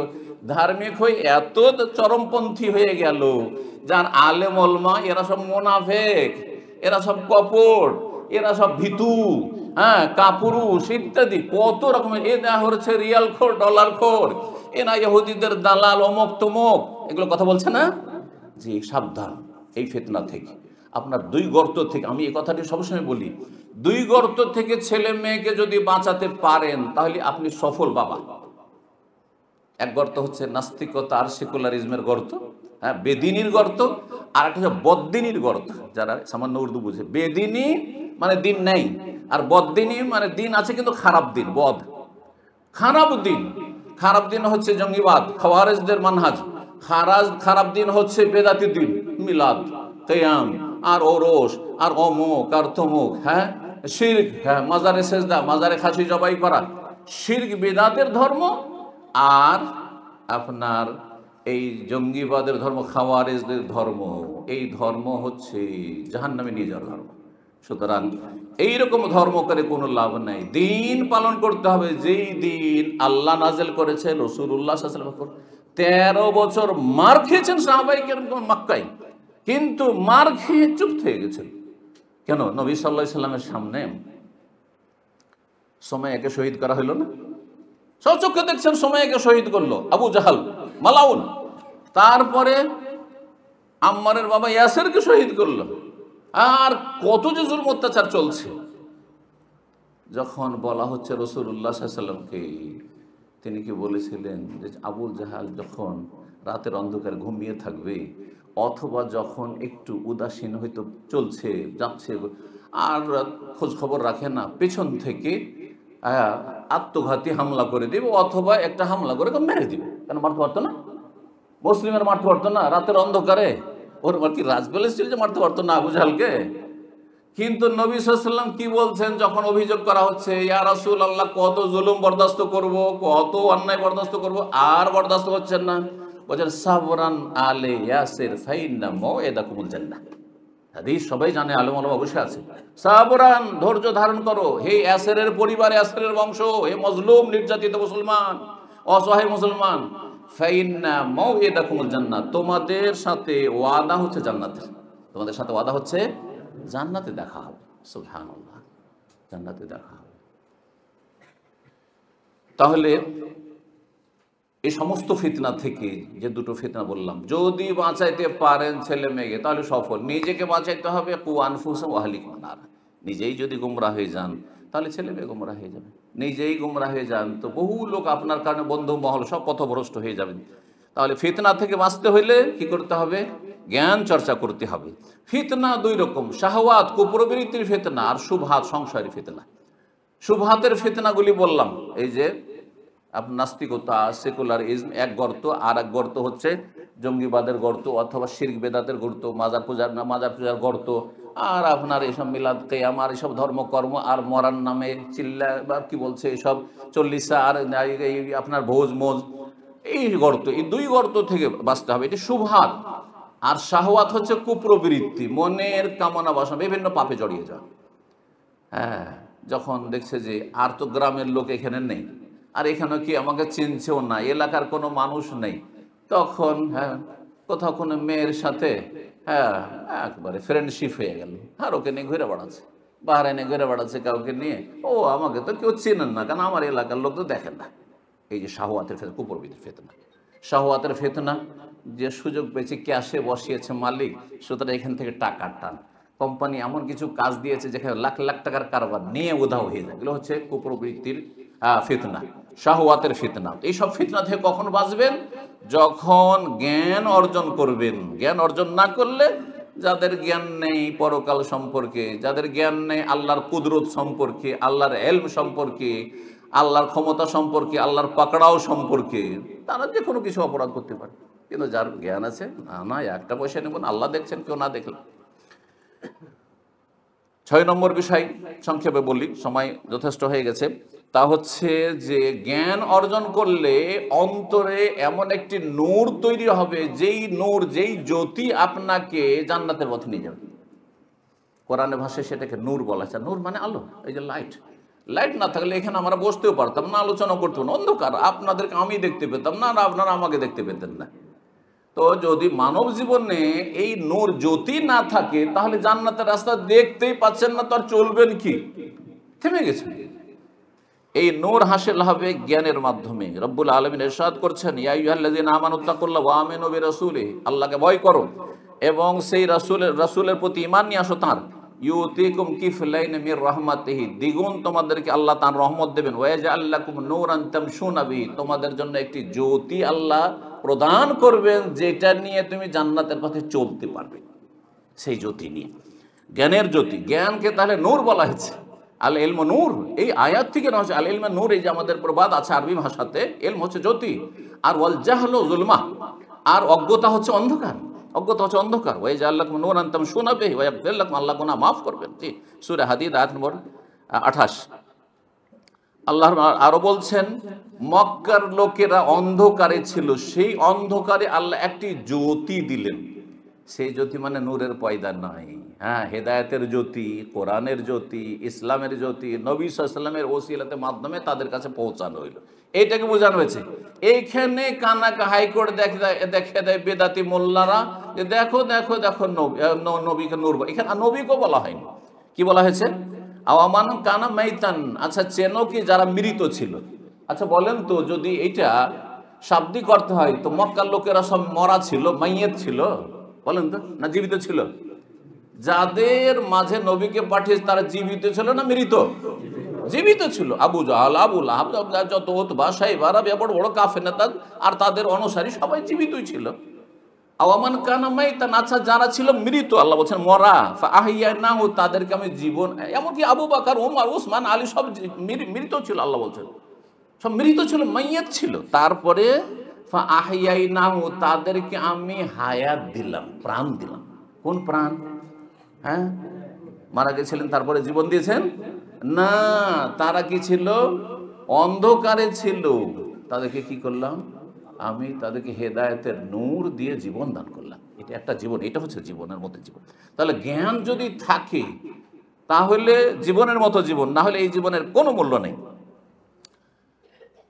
ধার্মিক হয়ে এত চরমপন্থী হয়ে গেল, যার আলেম ওলামা এরা সব মুনাফেক, এরা সব কপট, এরা সব ভীতু, হ্যাঁ, কাপুরুষ ইত্যাদি কত রকমের। এ দেওয়া হচ্ছে রিয়াল খোর, ডলার খোর, এরা ইহুদিদের দালাল, অমুক তমুক, এগুলো কথা বলছে না? জি, সাবধান এই ফিতনা থেকে। আপনার দুই গর্ত থেকে, আমি এই কথাটি সবসময় বলি, দুই গর্ত থেকে ছেলে মেয়েকে যদি বাঁচাতে পারেন তাহলে আপনি সফল বাবা। এক গর্ত হচ্ছে নাস্তিকতা আর সেকুলারিজমের গর্ত, হ্যাঁ, বেদিনীর গর্ত। আর একটা হচ্ছে বদ্দিনীর গর্ত। যারা সামান্য উর্দু বুঝে, বেদিনী মানে দিন নেই, আর বদ্দিনী মানে দিন আছে কিন্তু খারাপ দিন, বদ, খারাপ দিন। খারাপ দিন হচ্ছে জঙ্গিবাদ, খাওয়ারেজদের মানহাজ। খারাপ দিন হচ্ছে বেদাতি দিন, মিলাদ, কিয়াম, আর ওরস, আর অমুক আর তমুক, হ্যাঁ, শিরক, হ্যাঁ, মাজারে সেজদা, মাজারে খাসি জবাই করা, শিরক বেদাতের ধর্ম। আর আপনার এই জঙ্গিবাদের ধর্ম, খাওয়ারেজদের ধর্ম, এই ধর্ম হচ্ছে জাহান্নামে নিয়ে যাওয়ার ধর্ম। সুতরাং এইরকম ধর্ম করে কোনো লাভ নাই। দিন পালন করতে হবে যেই দিন আল্লাহ নাজেল করেছেন। রাসূলুল্লাহ সাল্লাল্লাহু আলাইহি ওয়াসাল্লাম 13 বছর মার খেয়েছেন সাহাবায়ে কেরাম মক্কায়, কিন্তু মার খেয়ে চুপ থেকে গেছেন। কেন? নবী সাল্লাল্লাহু আলাইহি সাল্লামের সামনে সুমাইয়াকে শহীদ করা হলো না? সচক্ষে দেখছেন সুমাইয়াকে শহীদ করলো আবু জাহাল মালাউন। তারপরে আম্মারের বাবা ইয়াসিরকে শহীদ করলো। আর কত যে জুলম অত্যাচার চলছে। যখন বলা হচ্ছে রাসূলুল্লাহ সাল্লাল্লাহু আলাইহি সাল্লামকে, তিনি কি বলেছিলেন যে আবু জাহাল যখন রাতের অন্ধকারে ঘুমিয়ে থাকবে, অথবা যখন একটু উদাসীন হয়তো চলছে যাচ্ছে আর খোঁজ খবর রাখে না, পেছন থেকে আত্মঘাতী হামলা করে দিবে, অথবা একটা হামলা করে মেরে দিবে। কেন মারতে পারতো না? মুসলিমের মারতে পারতো না রাতের অন্ধকারে? ওর কি রাজবেলে ছিল যে মারতে পারতো না আবু জাহালকে? কিন্তু নবী সাল্লাল্লাহু আলাইহি ওয়াসাল্লাম কি বলছেন যখন অভিযোগ করা হচ্ছে, ইয়া রাসূলুল্লাহ কত জুলুম বরদাস্ত করব, কত অন্যায় বরদাস্ত করব, আর বরদাস্ত হচ্ছেন না। বলেন সাবরান আলে ইয়াসির ফাইন্না মাউইদাকুমুল জান্নাহ। হাদিস সবাই জানে, আলেম ওলামা বসে আছে। সাবরান, ধৈর্য ধারণ করো হে ইয়াসিরের পরিবার, ইয়াসিরের বংশ, হে মজলুম নির্যাতিত মুসলমান, অসহায় মুসলমান, ফাইন্না মাউইদাকুমুল জান্নাহ, তোমাদের সাথে ওয়াদা হচ্ছে জান্নাতের। তোমাদের সাথে ওয়াদা হচ্ছে জান্নাতে দেখা হবে। সুবহানাল্লাহ, জান্নাতে দেখা হবে। তাহলে এই সমস্ত ফিতনা থেকে, যে দুটো ফিতনা বললাম, যদি বাঁচাইতে পারেন ছেলে মেয়েকে তাহলে সফল। নিজেকে বাঁচাইতে হবে, কু আনফুসাকুম ওয়া আহলিকুম নার। নিজেই যদি গোমরা হয়ে যান তাহলে ছেলে মেয়ে গোমরা হয়ে যাবে। নিজেই গোমরা হয়ে যান তো বহু লোক আপনার কারণে, বন্ধু মহল সব পথভ্রষ্ট হয়ে যাবেন। তাহলে ফিতনা থেকে বাঁচতে হইলে কি করতে হবে? জ্ঞান চর্চা করতে হবে। ফিতনা দুই রকম, শাহওয়াত কুপ্রবৃত্তির ফিতনা আর শুবহাত সংসারী ফিতনা। শুবহাতের ফিতনাগুলি বললাম, এই যে আপনার নাস্তিকতা, সেকুলারিজম এক গর্ত, আর এক গর্ত হচ্ছে জঙ্গিবাদের গর্ত অথবা শিরক বেদাতের গর্ত, মাজার পূজার গর্ত, আর আপনার এইসব মিলাদ কিয়াম আর এইসব ধর্মকর্ম আর মরার নামে চিল্লা বা কি বলছে এইসব চল্লিশা আর এই আপনার ভোজ মোজ, এই গর্ত, এই দুই গর্ত থেকে বাঁচতে হবে। এটি শুবহাত। আর শাহওয়াত হচ্ছে কুপ্রবৃত্তি, মনের কামনা বাসনা, বিভিন্ন পাপে জড়িয়ে যাওয়া। হ্যাঁ, যখন দেখছে যে আর তো গ্রামের লোক এখানে নেই, আর এখানে কি আমাকে চিনছেও না, এলাকার কোনো মানুষ নেই, তখন হ্যাঁ কোথাও কোনো মেয়ের সাথে হ্যাঁ একবারে ফ্রেন্ডশিপ হয়ে গেল, আর ওকে নিয়ে ঘুরে বেড়াচ্ছে, বাহারাইনে ঘুরে বেড়াচ্ছে কাউকে নিয়ে। ও আমাকে তো কেউ চেনেন না, কারণ আমার এলাকার লোক তো দেখেন না। এই যে শাহওয়াতের ফেতনা, কুপ্রবৃত্তির ফেতনা। শাহওয়াতের ফেতনা, যে সুযোগ পেয়েছে, ক্যাশে বসিয়েছে মালিক, সুতরাং এখান থেকে টাকা টান। কোম্পানি এমন কিছু কাজ দিয়েছে যেখানে লাখ লাখ টাকার কারবার নিয়ে উধাও হয়ে যায়। এগুলো হচ্ছে কুপ্রবৃত্তির ফিতনা, শাহওয়াতের ফিতনা। এইসব ফিতনা থেকে কখন বাঁচবেন? যখন জ্ঞান অর্জন করবেন। জ্ঞান অর্জন না করলে, যাদের জ্ঞান নেই পরকাল সম্পর্কে, যাদের জ্ঞান নেই আল্লাহর কুদরত সম্পর্কে, আল্লাহর এলম সম্পর্কে, আল্লাহর ক্ষমতা সম্পর্কে, আল্লাহর পাকড়াও সম্পর্কে, তারা যে কোনো কিছু অপরাধ করতে পারে। কিন্তু যার জ্ঞান আছে, না একটা পয়সা নেবেন, আল্লাহ দেখছেন, কেউ না দেখলেন। 6 নম্বর বিষয় সংক্ষেপে বলি, সময় যথেষ্ট হয়ে গেছে। তা হচ্ছে যে জ্ঞান অর্জন করলে অন্তরে এমন একটি নূর তৈরি হবে, যেই নূর, যেই জ্যোতি আপনাকে জান্নাতের পথে নিয়ে যাবে। কোরআনে ভাষায় সেটাকে নূর বলা হয়। নূর মানে আলো। এই যে লাইট, লাইট না থাকলে এখানে আমরা বসতেও পারতাম না, আলোচনা করতাম না, অন্ধকার, আপনাদেরকে আমি দেখতে পেতাম না, আর আপনারা আমাকে দেখতে পেতেন না। তো যদি মানব জীবনে এই নূর জ্যোতি না থাকে, তাহলে জান্নাতের রাস্তা দেখতেই পাচ্ছেন না, তো আর চলবেন কি? থেমে গেছে। এই নূর হাসিল হবে জ্ঞানের মাধ্যমে। রব্বুল আলামিন ইরশাদ করছেন, ইয়া আইয়ুহাল্লাযীনা আমানুত্তাকুল্লাহ ওয়া আমিনু বিরাসূলিহি, আল্লাহকে ভয় করো এবং সেই রাসূলের প্রতি ঈমান নিয়ে আসো। তার ইউতিকুম কিফলাইন মির রাহমাতিহি, দ্বিগুণ তোমাদেরকে আল্লাহ তার রহমত দেবেন। ওয়া ইয়াজআল লাকুম নূরান তামশুনা বিহি, তোমাদের জন্য একটি জ্যোতি আল্লাহ প্রদান করবেন, যেটা নিয়ে তুমি জান্নাতের পথে চলতে পারবে। সেই জ্যোতি নিয়ে, জ্ঞানের জ্যোতি। জ্ঞানকে তাহলে নূর বলা হয়েছে। আল ইলমু নূর, এই আয়াত থেকে না হচ্ছে আল ইলমু নূর। এই যে আমাদের প্রবাদ আছে আরবি ভাষাতে, ইলম হচ্ছে জ্যোতি, আর ওয়াল জাহলু যুলমা, আর অজ্ঞতা হচ্ছে অন্ধকার। অজ্ঞতা হচ্ছে অন্ধকার। ওয়া ইয়াজআল লাকুম নূরান তামশুনা বিহি ওয়া ইয়াগফির লাকুম, আল্লাহ গুনাহ মাফ করবেন। জি, সূরা হাদীদ আয়াত নম্বর 28। আল্লাহ আরো বলছেন, মক্কার লোকেরা অন্ধকারে ছিল, সেই অন্ধকারে আল্লাহ একটি জ্যোতি দিলেন। সেই জ্যোতি মানে নূরের পয়দা নয়, হ্যাঁ, হেদায়েতের জ্যোতি, কোরআনের জ্যোতি, ইসলামের জ্যোতি, নবী সাল্লাল্লাহু আলাইহি ওয়াসাল্লামের ওসিলাতে মাধ্যমে তাদের কাছে পৌঁছানো হইল। এইটাকে বোঝানো হয়েছে। এইখানে কানাকা হাইকোর্ট দেখে দেয় বেদাতি মোল্লারা, যে দেখো দেখো দেখো নবীকে নূর। এখানে নবীকেও বলা হয়নি, কি বলা হয়েছে? আওয়ামান কানা মাইতান। আচ্ছা, চেনো কি যারা মৃত ছিল? আচ্ছা বলেন তো, যদি এটা শাব্দিক অর্থ হয়, তো মক্কার লোকেরা সব মরা ছিল, মাইয়েত ছিল? বলেন তো, না জীবিত ছিল? যাদের মাঝে নবীকে পাঠিয়েছে তারা জীবিত ছিল না মৃত? জীবিত ছিল। আবু জাহাল, আবু লাহাব, যত উতবা, সাইবারা, বড় বড় কাফের নেতা আর তাদের অনুসারী সবাই জীবিতই ছিল। আওয়ামান কানা মাইতান, আচ্ছা যারা ছিল মৃত, আল্লাহ বলছেন মরা, ফাআহইয়ানাহু, তাদেরকে আমি জীবন। এমনকি আবু বকর, ওমর, ওসমান, আলী সব মৃত ছিল। আল্লাহ বলছেন সব মৃত ছিল, মাইয়াত ছিল। তারপরে ফাআহইয়ানাহু, তাদেরকে আমি হায়াত দিলাম, প্রাণ দিলাম। কোন প্রাণ? হ্যাঁ, মারা গেছিলেন তারপরে জীবন দিয়েছেন না, তারা কি ছিল? অন্ধকারে ছিল। তাদেরকে কি করলাম? আমি তাদেরকে হেদায়েতের নূর দিয়ে জীবন দান করলাম। এটা একটা জীবন, এটা হচ্ছে জীবনের মতো জীবন। তাহলে জ্ঞান যদি থাকে তাহলে জীবনের মতো জীবন, না হলে এই জীবনের কোনো মূল্য নেই।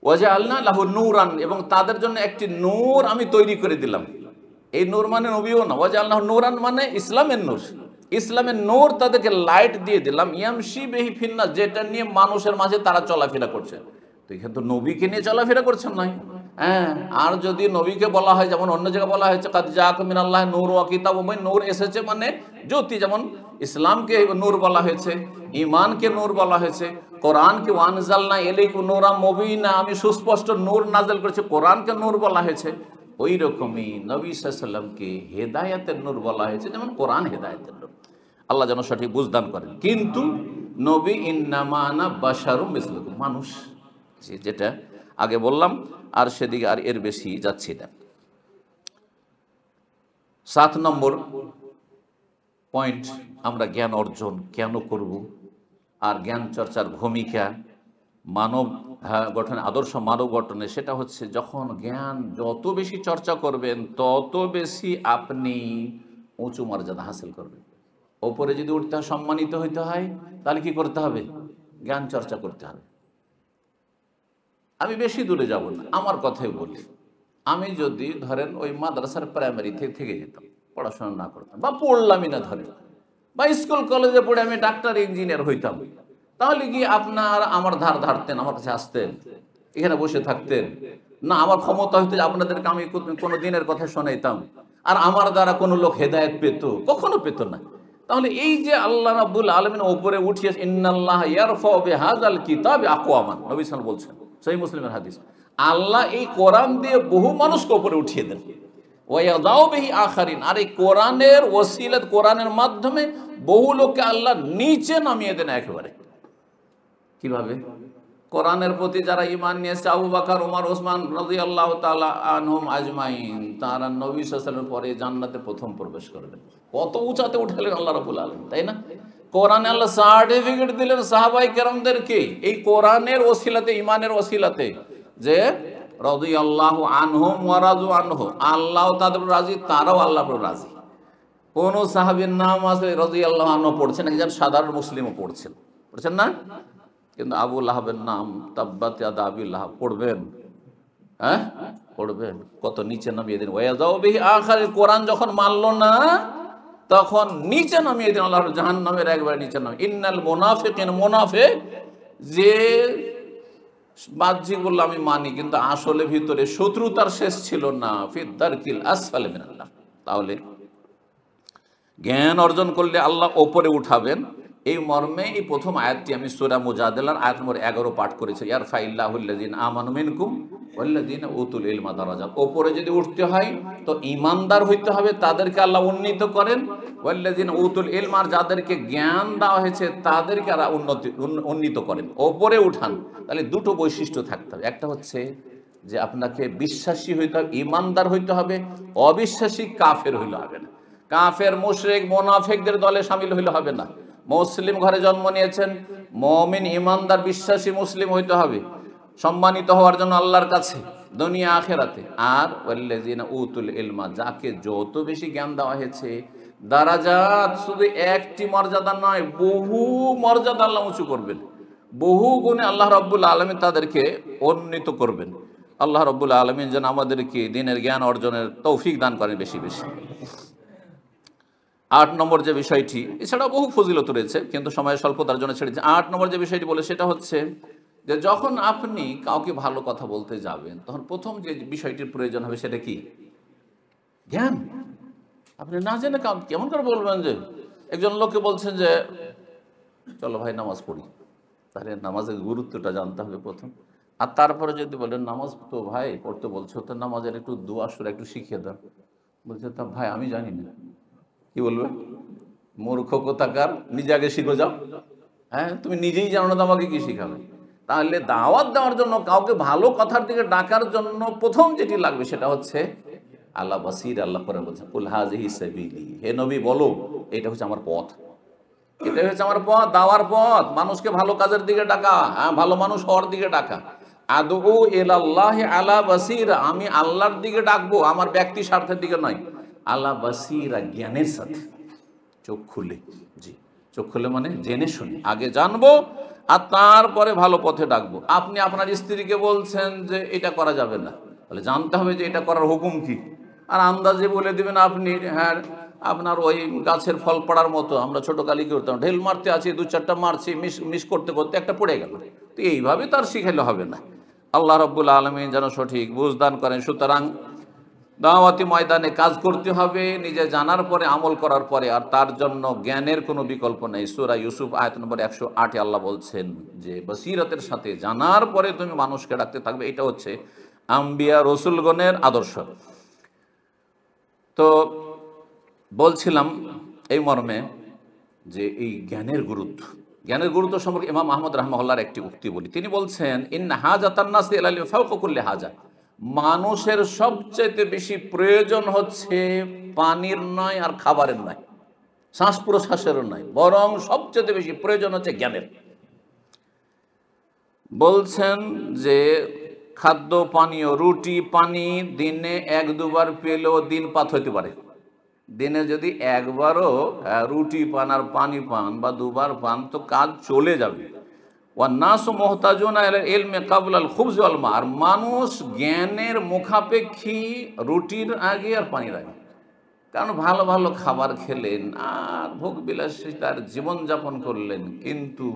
ওয়াজআলনা লাহু নূরান, এবং তাদের জন্য একটি নূর আমি তৈরি করে দিলাম। এই নূর মানে নবীও না, ওয়াজআলনা নূরান মানে ইসলামের নূর। ইসলামের নূর তাদেরকে লাইট দিয়ে দিলাম। ইয়ামশি বিহি ফিন্নাস, যেটা নিয়ে মানুষের মাঝে তারা চলাফেরা করছে। তো এখানে তো নবীকে নিয়ে চলাফেরা করছেন নাই। হ্যাঁ, আর যদি নবীকে বলা হয়, যেমন অন্য জায়গায় বলা হয়েছে কাদ জাআকুম মিনাল্লাহি নূরুন ওয়া কিতাবুম মুবিন, নূর এসেছে মানে জ্যোতি, যেমন ইসলামকে নূর বলা হয়েছে, ঈমানকে নূর বলা হয়েছে, কোরআনকে ওয়ানজালনা ইলাইকুম নূরাম মুবিনা, আমি সুস্পষ্ট নূর নাযিল করেছি, কোরআনকে নূর বলা হয়েছে। ওই রকমই নবী সাল্লাল্লাহু আলাইহি সাল্লামকে হেদায়েতের নূর বলা হয়েছে, যেমন কোরআন হেদায়েতের নূর। আল্লাহ যেন সঠিক বুঝদান করেন। কিন্তু নবী ইন্নামা আনা বাশারুম মিসলুকুম, মানুষ, যেটা আগে বললাম, আর সেদিকে আর এর বেশি যাচ্ছি না। 7 নম্বর পয়েন্ট, আমরা জ্ঞান অর্জন কেন করব, আর জ্ঞান চর্চার ভূমিকা মানব গঠনে, আদর্শ মানব গঠনে, সেটা হচ্ছে যখন জ্ঞান যত বেশি চর্চা করবেন তত বেশি আপনি উঁচু মর্যাদা হাসিল করবেন। ওপরে যদি উঠতে হয়, সম্মানিত হইতে হয়, তাহলে কি করতে হবে? জ্ঞান চর্চা করতে হবে। আমি বেশি দূরে যাব না, আমার কথাই বলি। আমি যদি ধরেন ওই মাদ্রাসার প্রাইমারি থেকে যেতাম, পড়াশোনা না করতাম, বা পড়লামই না ধরেন, বা স্কুল কলেজে পড়ে আমি ডাক্তার ইঞ্জিনিয়ার হইতাম, তাহলে কি আপনার আমার ধার ধারতেন, আমার কাছে আসতেন, এখানে বসে থাকতেন না? আমার ক্ষমতা হইতে আপনাদেরকে আমি কোনো দিনের কথা শোনাইতাম, আর আমার দ্বারা কোনো লোক হেদায়েত পেত? কখনো পেত না। তাহলে এই যে আল্লাহ রাব্বুল আলামিন উপরে উঠিয়ে, ইন্নাল্লাহ ইয়ারফাউ বিহাযাল কিতাবি আকওয়ামান, নবী সাল্লাল্লাহু আলাইহি ওয়াসাল্লাম বলছেন, সহিহ মুসলিমের হাদিস, আল্লাহ এই কোরআন দিয়ে বহু মানুষকে উপরে উঠিয়ে দেন, ওয়া ইয়াদাউ বিহি আখারিন, আর এই কোরআনের ওসিলাত, কোরআনের মাধ্যমে বহু লোককে আল্লাহ নিচে নামিয়ে দেন একেবারে। কিভাবে? কোরআনের প্রতি যারা ঈমান নিয়েছে, আবু বকর, ওমর, ওসমান রাদিয়াল্লাহু তাআলা আনহুম আজমাইন, তারা নবী সাল্লাল্লাহু আলাইহি ওয়াসাল্লামের পরে জান্নাতে প্রথম প্রবেশ করবেন। কত উঁচাতে উঠালেন আল্লাহ রাব্বুল আলামিন, তাই না? কোরআনে আল্লাহ সার্টিফিকেট দিলেন সাহাবায়ে কেরামদেরকে, এই কোরআনের ওসিলাতে, ঈমানের ওসিলাতে, যে রাদিয়াল্লাহু আনহুম ওয়া রাদু আনহু, আল্লাহ তাদের রাজি, তারাও আল্লাহর উপর রাজি। কোন সাহাবীর নাম আছে রাদিয়াল্লাহু আনহু পড়ছেন, একজন সাধারণ মুসলিমও পড়ছেন না? কিন্তু আবু লাহাবের নাম তাব্বাত ইয়াদা আবি লাহাব পড়বেন? হ্যাঁ, পড়বেন। কত নিচে নামিয়ে দিন। ওয়াযাউ বিহি আখার, কোরআন যখন মানল না তখন নিচে নামিয়ে দিন, আল্লাহর জাহান্নামের একবার নিচে নামিয়ে। ইন্নাল মুনাফিকিন, মুনাফিক যে বাহ্যিক বলল আমি মানি, কিন্তু আসলে ভিতরে শত্রুতার শেষ ছিল না, ফি দারকিল আসফালি মিনান নার। তাহলে জ্ঞান অর্জন করলে আল্লাহ ওপরে উঠাবেন, এই মর্মে এই প্রথম আয়াতটি আমি সূরা মুজাদালার আয়াত নম্বর 11 পাঠ করেছি, ইয়ারফাইল্লাহুল্লাযিনা আমানু মিনকুম ওয়াল্লাযিনা উতুল ইলমা দারাজাত। ওপরে যদি উঠতে হয় তো ঈমানদার হইতে হবে, তাদেরকে আল্লাহ উন্নীত করেন। ওয়াল্লাযিনা উতুল ইলমা, যাদেরকে জ্ঞান দেওয়া হয়েছে তাদেরকে আল্লাহ উন্নীত করেন, ওপরে উঠান। তাহলে দুটো বৈশিষ্ট্য থাকতে হবে, একটা হচ্ছে যে আপনাকে বিশ্বাসী হইতে হবে, ঈমানদার হইতে হবে, অবিশ্বাসী কাফের হইলে হবে না। কাফের, মুশরিক, মুনাফিকদের দলে শামিল হইলে হবে না। মুসলিম ঘরে জন্ম নিয়েছেন, মুমিন, ঈমানদার, বিশ্বাসী মুসলিম হইতে হবে, সম্মানিত হওয়ার জন্য আল্লাহর কাছে দুনিয়া আখিরাতে। আর ওয়াল্লাযিনা উতুল ইলমা, যাকে যত বেশি জ্ঞান দেওয়া হয়েছে, দারাজাত, শুধু একটি মর্যাদা নয়, বহু মর্যাদা আল্লাহ উঁচু করবেন, বহু গুণে আল্লাহ রাব্বুল আলামিন তাদেরকে উন্নীত করবেন। আল্লাহ রাব্বুল আলামিন যেন আমাদেরকে দ্বীনের জ্ঞান অর্জনের তৌফিক দান করেন বেশি বেশি। 8 নম্বর যে বিষয়টি, এছাড়া বহু ফজিলত রয়েছে কিন্তু সময়ের স্বল্পতার জন্য ছেড়েছি। 8 নম্বর যে বিষয়টি বলে সেটা হচ্ছে যে যখন আপনি কাউকে ভালো কথা বলতে যাবেন, তখন প্রথম যে বিষয়টির প্রয়োজন হবে সেটা কি? জ্ঞান। আপনি না জেনে কেমন করে বলবেন? যে একজন লোককে বলছেন যে চলো ভাই নামাজ পড়ি, তাহলে নামাজের গুরুত্বটা জানতে হবে প্রথম। আর তারপরে যদি বলেন নামাজ তো ভাই পড়তে বলছো, তো নামাজের একটু দোয়া সুরা একটু শিখিয়ে দাও, বলছে তা ভাই আমি জানি না, কি বলবে? মূর্খ কোথাকার, নিজে আগে শিখে যাও। হ্যাঁ, তুমি নিজেই জানো না, আমাকে কি শিখাবে? তাহলে দাওয়াত দেওয়ার জন্য, কাউকে ভালো কথার দিকে ডাকার জন্য প্রথম যেটি লাগবে সেটা হচ্ছে আল্লাহ বাসির। আল্লাহ করে বলছেন কুল হাযিহি সাবিলি, হে নবী বলো এটা হচ্ছে আমার পথ, এটা হচ্ছে আমার পথ, দাওয়ার পথ, মানুষকে ভালো কাজের দিকে ডাকা, হ্যাঁ, ভালো মানুষ হওয়ার দিকে ডাকা। আদউ ইলাল্লাহি আলা বাসিরা, আমি আল্লাহর দিকে ডাকবো, আমার ব্যক্তি স্বার্থের দিকে নয়। আলা বাসিরা, জ্ঞানের সাথে, চোখ খুলে। জি, চোখ খুলে মানে জেনে শুনে আগে জানবো, আর তারপরে ভালো পথে ডাকবো। আপনি আপনার স্ত্রীকে বলছেন যে এটা করা যাবে না, তাহলে জানতে হবে যে এটা করার হুকুম কি। আর আন্দাজে বলে দিবেন আপনি, হ্যাঁ আপনার ওই গাছের ফল পড়ার মতো, আমরা ছোট কালি করতাম, ঢেল মারতে আছি, 2-4টা মারছি, মিস করতে করতে একটা পড়ে গেল, তো এইভাবে তার শিখাইলে হবে না। আল্লাহ রাব্বুল আলামিন যেন সঠিক বুঝ দান করেন। সুতরাং দাওয়াতি ময়দানে কাজ করতে হবে নিজে জানার পরে, আমল করার পরে, আর তার জন্য জ্ঞানের কোনো বিকল্প নেই। সূরা ইউসুফ আয়াত নম্বর 108 আল্লাহ বলছেন যে বসিরতের সাথে জানার পরে তুমি মানুষকে ডাকতে থাকবে। এটা হচ্ছে আম্বিয়া রসুলগণের আদর্শ। তো বলছিলাম এই মর্মে যে এই জ্ঞানের গুরুত্ব সম্পর্কে ইমাম আহমদ রাহমাহুল্লাহর একটি উক্তি বলি। তিনি বলছেন, ইন্না হাজাতান নাসি ইলা ফাওকা কুল্লি হাজা, মানুষের সবচেয়ে বেশি প্রয়োজন হচ্ছে পানির নয় আর খাবারের নয়, শ্বাস প্রশ্বাসেরও নয়, বরং সবচেয়ে বেশি প্রয়োজন হচ্ছে জ্ঞানের। বলছেন যে খাদ্য পানীয়, রুটি পানি দিনে এক দুবার পেলেও দিন পাত হইতে পারে। দিনে যদি একবারও রুটি পান আর পানি পান বা দুবার পান তো কাজ চলে যাবে। ওয়ান্নাসু মুহতাজুনা ইলা ইলমি ক্বাবলা আল খুবজ ওয়াল মা, আর মানুষ জ্ঞানের মুখাপেক্ষী রুটির আগে আর পানির আগে। কারণ ভালো ভালো খাবার খেলেন আর ভোগ বিলাসিতার জীবনযাপন করলেন, কিন্তু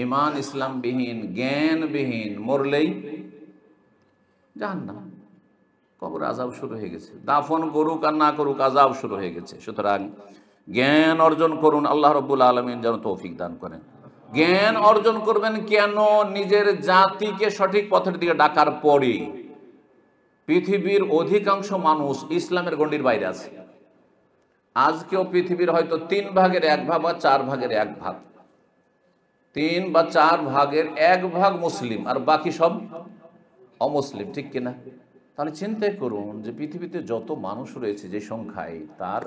ঈমান ইসলামবিহীন, জ্ঞানবিহীন মরলেই জাহান্নাম, কবর আযাব শুরু হয়ে গেছে। দাফন করুক আর না করুক আযাব শুরু হয়ে গেছে। সুতরাং জ্ঞান অর্জন করুন, আল্লাহ রাব্বুল আলামিন যেন তৌফিক দান করেন। জ্ঞান অর্জন করবেন কেন? নিজের জাতিকে সঠিক পথের দিকে ডাকার পরে। পৃথিবীর অধিকাংশ মানুষ ইসলামের গণ্ডির বাইরে আছে। আজকেও পৃথিবীর হয়তো 3 ভাগের 1 ভাগ বা 4 ভাগের 1 ভাগ, 3 বা 4 ভাগের 1 ভাগ মুসলিম আর বাকি সব অমুসলিম, ঠিক কিনা? তাহলে চিন্তা করুন যে পৃথিবীতে যত মানুষ রয়েছে যে সংখ্যায়, তার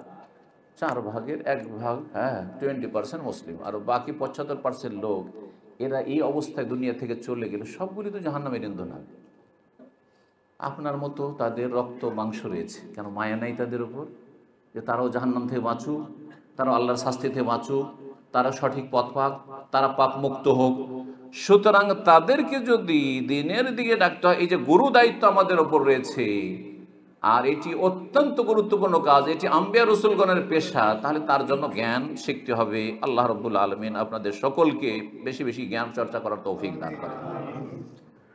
4 ভাগের 1 ভাগ 20% মুসলিম, আর বাকি 75% লোক। এরা এই অবস্থায় দুনিয়া থেকে চলে গেলে সবগুলি তো জাহান্নামের ইন্ধন হবে। আপনার মতো তাদের রক্ত মাংস রয়েছে, কেন মায়া নাই তাদের উপর যে তারাও জাহান্নাম থেকে বাঁচুক, তারাও আল্লাহর শাস্তি থেকে বাঁচুক, তারা সঠিক পথ পাক, তারা পাপ মুক্ত হোক। সুতরাং তাদেরকে যদি দিনের দিকে ডাকতে হয়, এই যে গুরু দায়িত্ব আমাদের ওপর রয়েছে, আর এটি অত্যন্ত গুরুত্বপূর্ণ কাজ, এটি আম্বিয়া রসুলগণের পেশা, তাহলে তার জন্য জ্ঞান শিখতে হবে। আল্লাহ রাব্বুল আলামিন আপনাদের সকলকে বেশি বেশি জ্ঞান চর্চা করার তৌফিক দান করেন।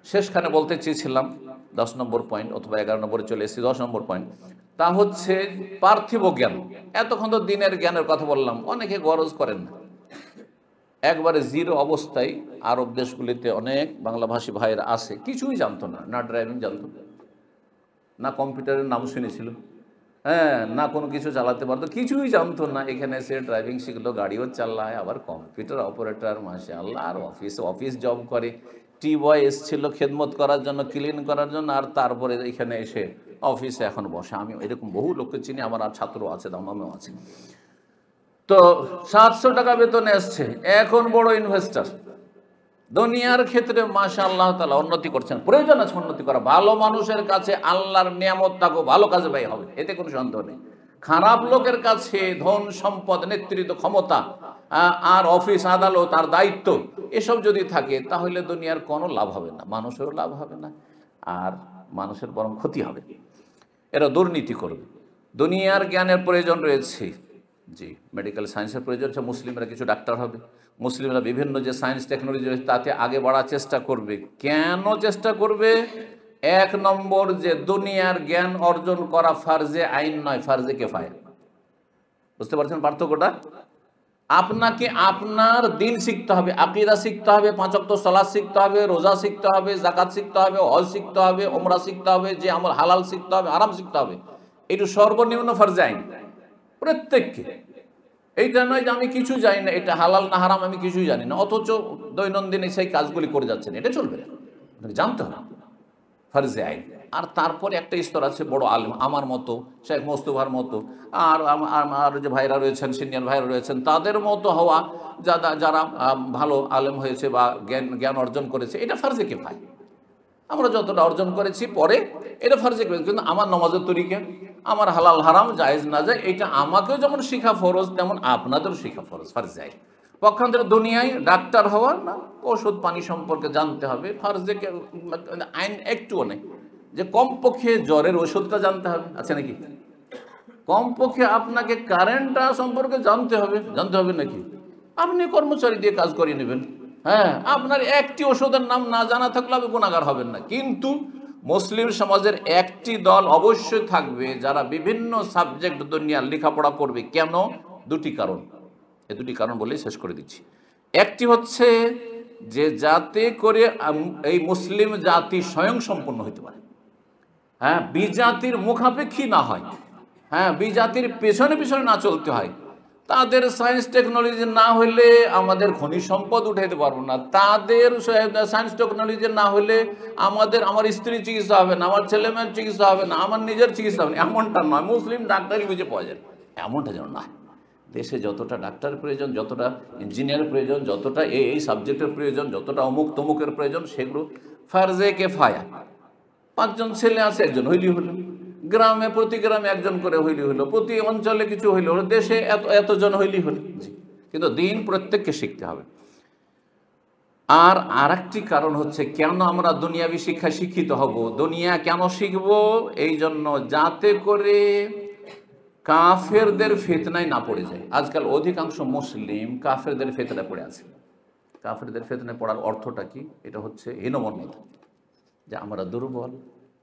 শেষখানে বলতে চেয়েছিলাম 10 নম্বর পয়েন্ট, অথবা 11 নম্বরে চলে এসেছি 10 নম্বর পয়েন্ট, তা হচ্ছে পার্থিব জ্ঞান। এতক্ষণ তো দিনের জ্ঞানের কথা বললাম, অনেকে গরজ করেন না, একবারে জিরো অবস্থায়। আরব দেশগুলিতে অনেক বাংলাভাষী ভাইয়েরা আছে, কিছুই জানতো না, না ড্রাইভিং জানতো, না কম্পিউটারের নাম শুনেছিল, না কোনো কিছু চালাতে পারতো, কিছুই জানতো না। এখানে এসে ড্রাইভিং শিখলো, গাড়িও চালায়, আবার কম্পিউটার অপারেটর, মাশাআল্লাহ, আর অফিস জব করে। টি বয় এসেছিল খেদমত করার জন্য, ক্লিন করার জন্য, আর তারপরে এখানে এসে অফিসে এখন বসে। আমি এরকম বহু লোককে চিনি, আমার আর ছাত্র আছে, দামামেও আছে। তো 700 টাকা বেতনে এসছে, এখন বড় ইনভেস্টার। দুনিয়ার ক্ষেত্রে মাশাআল্লাহ তাআলা উন্নতি করছেন, প্রয়োজন আছে উন্নতি করা। ভালো মানুষের কাছে আল্লাহর নিয়ামত তাকে ভালো কাজে ব্যয় হবে, এতে কোনো সন্দেহ নেই। খারাপ লোকের কাছে ধন সম্পদ, নেতৃত্ব, ক্ষমতা আর অফিস আদালত আর দায়িত্ব এসব যদি থাকে, তাহলে দুনিয়ার কোনো লাভ হবে না, মানুষেরও লাভ হবে না, আর মানুষের বরং ক্ষতি হবে। এরা দুর্নীতি করবে। দুনিয়ার জ্ঞানের প্রয়োজন রয়েছে, জি, মেডিকেল সায়েন্সের প্রয়োজন আছে। মুসলিমরা কিছু ডাক্তার হবে, মুসলিমরা বিভিন্ন যে সায়েন্স টেকনোলজি রয়েছে তাতে আগে বাড়ার চেষ্টা করবে। কেন চেষ্টা করবে? 1 নম্বর, যে দুনিয়ার জ্ঞান অর্জন করা ফার্জে আইন নয়, ফার্জে কিফায়া। বুঝতে পারছেন পার্থক্যটা? আপনাকে আপনার দিন শিখতে হবে, আকীদা শিখতে হবে, 5 ওয়াক্ত সালাত শিখতে হবে, রোজা শিখতে হবে, যাকাত শিখতে হবে, হজ শিখতে হবে, ওমরা শিখতে হবে, যে আমল হালাল শিখতে হবে, হারাম শিখতে হবে। এটা সর্বনিম্ন ফার্জে আইন প্রত্যেককে। এইটা নয় যে আমি কিছু জানি না, এটা হালাল না হারাম আমি কিছুই জানি না, অথচ দৈনন্দিন সেই কাজগুলি করে যাচ্ছেন, এটা চলবে না, জানতে হবে ফার্জে আইন। আর তারপরে একটা স্তর আছে বড় আলেম, আমার মতো, শেখ মোস্তফার মতো, আর আমার যে ভাইরা রয়েছেন, সিনিয়র ভাইরা রয়েছেন, তাদের মতো হওয়া, যারা ভালো আলেম হয়েছে বা জ্ঞান অর্জন করেছে, এটা ফার্জে কিফায়া। আমরা যতটা অর্জন করেছি পরে এটা ফার্জে কিফায়া। কিন্তু আমার নামাজের তরিকা, আমার হালাল হারাম জায়েজ না যায়, এটা আমাকেও যেমন শিখা ফরজ, তেমন আপনাদেরও শিখা ফরজ, ফার্জে আইন। পক্ষান্তরে দুনিয়ায় ডাক্তার হওয়ার না, ওষুধ পানি সম্পর্কে জানতে হবে, ফার্জে আইন একটুও নেই যে কমপক্ষে জ্বরের ওষুধটা জানতে হবে, আছে নাকি? কমপক্ষে আপনাকে কারেন্টটা সম্পর্কে জানতে হবে নাকি? আপনি কর্মচারী দিয়ে কাজ করিয়ে নেবেন, হ্যাঁ, আপনার একটি ওষুধের নাম না জানা থাকলে আপনি গুনাহগার হবেন না। কিন্তু মুসলিম সমাজের একটি দল অবশ্যই থাকবে যারা বিভিন্ন সাবজেক্ট দুনিয়ার লেখাপড়া করবে। কেন? দুটি কারণ। এই দুটি কারণ বলেই শেষ করে দিচ্ছি। একটি হচ্ছে যে যাতে করে এই মুসলিম জাতি স্বয়ং সম্পূর্ণ হতে পারে, হ্যাঁ, বিজাতির মুখাপেক্ষী না হয়, হ্যাঁ, বিজাতির পেছনে পেছনে না চলতে হয়। তাদের সায়েন্স টেকনোলজি না হলে আমাদের খনিজ সম্পদ উঠাইতে পারবো না, তাদের সায়েন্স টেকনোলজি না হলে আমার স্ত্রী চিকিৎসা হবে না, আমার ছেলে মেয়ের চিকিৎসা হবে না, আমার নিজের চিকিৎসা হবে না, এমনটা নয়। মুসলিম ডাক্তারই বুঝে পাওয়া যায়, এমনটা যেন না। দেশে যতটা ডাক্তার প্রয়োজন, যতটা ইঞ্জিনিয়ার প্রয়োজন, যতটা এই সাবজেক্টের প্রয়োজন, যতটা অমুক তমুকের প্রয়োজন, সেগুলো ফার্জে কেফায়া। 5 জন ছেলে আছে, একজন হইলি হলো, গ্রামে প্রতি গ্রামে একজন করে হইলি হলো, প্রতি অঞ্চলে কিছু হইলি হলো, দেশে এতজন হইলি হলো। কিন্তু দিন প্রত্যেককে শিখতে হবে। আর আরেকটি কারণ হচ্ছে কেন আমরা দুনিয়াবি শিক্ষা শিক্ষিত হব, দুনিয়া কেন শিখব? এই জন্য যাতে করে কাফেরদের ফিতনায় না পড়ে যায়। আজকাল অধিকাংশ মুসলিম কাফেরদের ফিতনায় পড়ে আছে। কাফেরদের ফিতনায় পড়ার অর্থটা কি? এটা হচ্ছে হীনমন্যতা, যে আমরা দুর্বল,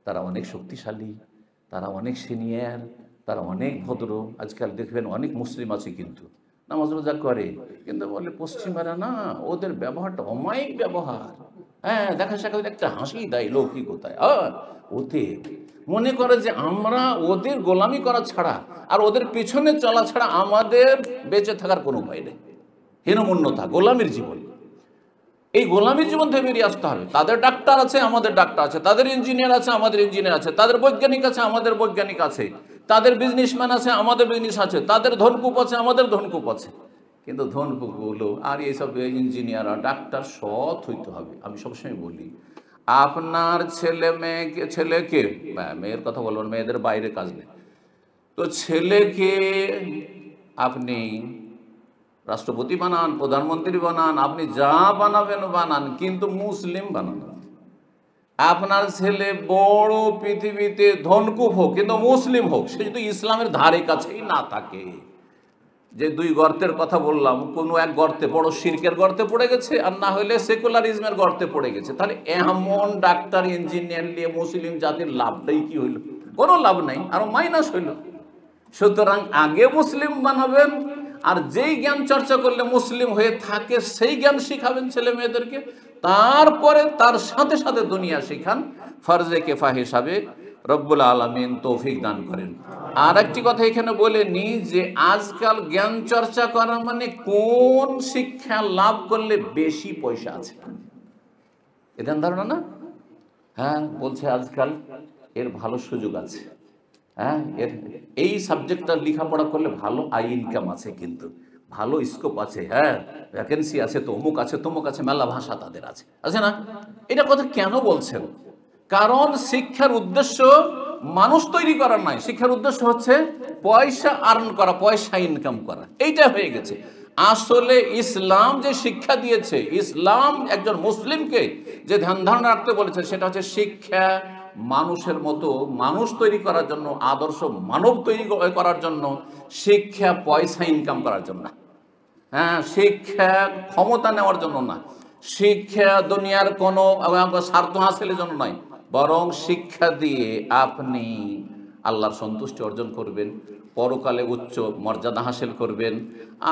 তারা অনেক শক্তিশালী, তারা অনেক সিনিয়র, তারা অনেক ভদ্র। আজকাল দেখবেন অনেক মুসলিম আছে কিন্তু নামাজ রোজা করে, কিন্তু বলে পশ্চিমারা না, ওদের ব্যবহারটা অমায়িক ব্যবহার, হ্যাঁ, দেখা সাক্ষাৎ একটা হাসি দেয় লৌকিকতায়, ওতে মনে করে যে আমরা ওদের গোলামি করা ছাড়া আর ওদের পিছনে চলা ছাড়া আমাদের বেঁচে থাকার কোনো উপায় নেই। হীনমন্যতা, গোলামির জীবন। এই গোলামীর জীবন থেকে বেরিয়ে আসতে হবে। তাদের ডাক্তার আছে, আমাদের ডাক্তার আছে, তাদের ইঞ্জিনিয়ার আছে, আমাদের ইঞ্জিনিয়ার আছে, তাদের বৈজ্ঞানিক আছে, আমাদের বৈজ্ঞানিক আছে, তাদের বিজনেসম্যান আছে, আমাদের বিজনেস আছে, তাদের ধনকূপ আছে, আমাদের ধনকূপ আছে। কিন্তু ধনকূপগুলো আর এইসব ইঞ্জিনিয়ার আর ডাক্তার সৎ হইতে হবে। আমি সবসময় বলি, আপনার ছেলেকে মেয়ের কথা বলবেন, মেয়েদের বাইরে কাজ নেই, তো ছেলেকে আপনি রাষ্ট্রপতি বানান, প্রধানমন্ত্রী বানান, আপনি যা বানাবেন বানান, কিন্তু মুসলিম বানান। আপনার ছেলে বড় পৃথিবীতে ধনকুপ হোক, কিন্তু মুসলিম হোক, সে যদি ইসলামের ধারে কাছেই না থাকে। যে 2 গর্তের কথা বললাম, কোনো এক গর্তে, বড় শিরকের গর্তে পড়ে গেছে, আর না হলে সেকুলারিজমের গর্তে পড়ে গেছে। তাহলে এমন ডাক্তার ইঞ্জিনিয়ার নিয়ে মুসলিম জাতির লাভটাই কি হইল? কোনো লাভ নাই, আরো মাইনাস হইল। সুতরাং আগে মুসলিম বানাবেন, আর যেই জ্ঞান চর্চা করলে মুসলিম হয়ে থাকে সেই জ্ঞান শিখাবেন ছেলে মেয়েদেরকে, তারপরে তার সাথে সাথে দুনিয়া শিখান। ফরজে কেফা হিসাবে রব্বুল আলামিন তৌফিক দান করেন। আর একটি কথা এখানে বলে নি যে আজকাল জ্ঞান চর্চা করা মানে কোন শিক্ষা লাভ করলে বেশি পয়সা আছে, এ ধ্যান ধারণা না? হ্যাঁ, বলছে আজকাল এর ভালো সুযোগ আছে, হ্যাঁ, এর এই সাবজেক্টটা লেখাপড়া করলে ভালো আই ইনকাম আছে, কিন্তু ভালো স্কোপ আছে, হ্যাঁ, ভ্যাকেন্সি আছে, তো অমুক আছে, তমুক আছে, মেলা ভাষা তাদের আছে, আছে না? এটা কথা কেন বলছেন? কারণ শিক্ষার উদ্দেশ্য মানুষ তৈরি করার নয়, শিক্ষার উদ্দেশ্য হচ্ছে পয়সা আর্ন করা, পয়সা ইনকাম করা। এইটা হয়ে গেছে। আসলে ইসলাম যে শিক্ষা দিয়েছে, ইসলাম একজন মুসলিমকে যে ধ্যান ধারণা রাখতে বলেছে, সেটা হচ্ছে শিক্ষা মানুষের মতো মানুষ তৈরি করার জন্য, আদর্শ মানব তৈরি করার জন্য, শিক্ষা পয়সা ইনকাম করার জন্য, হ্যাঁ, শিক্ষা ক্ষমতা নেওয়ার জন্য না, শিক্ষা দুনিয়ার কোনো স্বার্থ হাসিলের জন্য নয়, বরং শিক্ষা দিয়ে আপনি আল্লাহর সন্তুষ্টি অর্জন করবেন, পরকালে উচ্চ মর্যাদা হাসিল করবেন,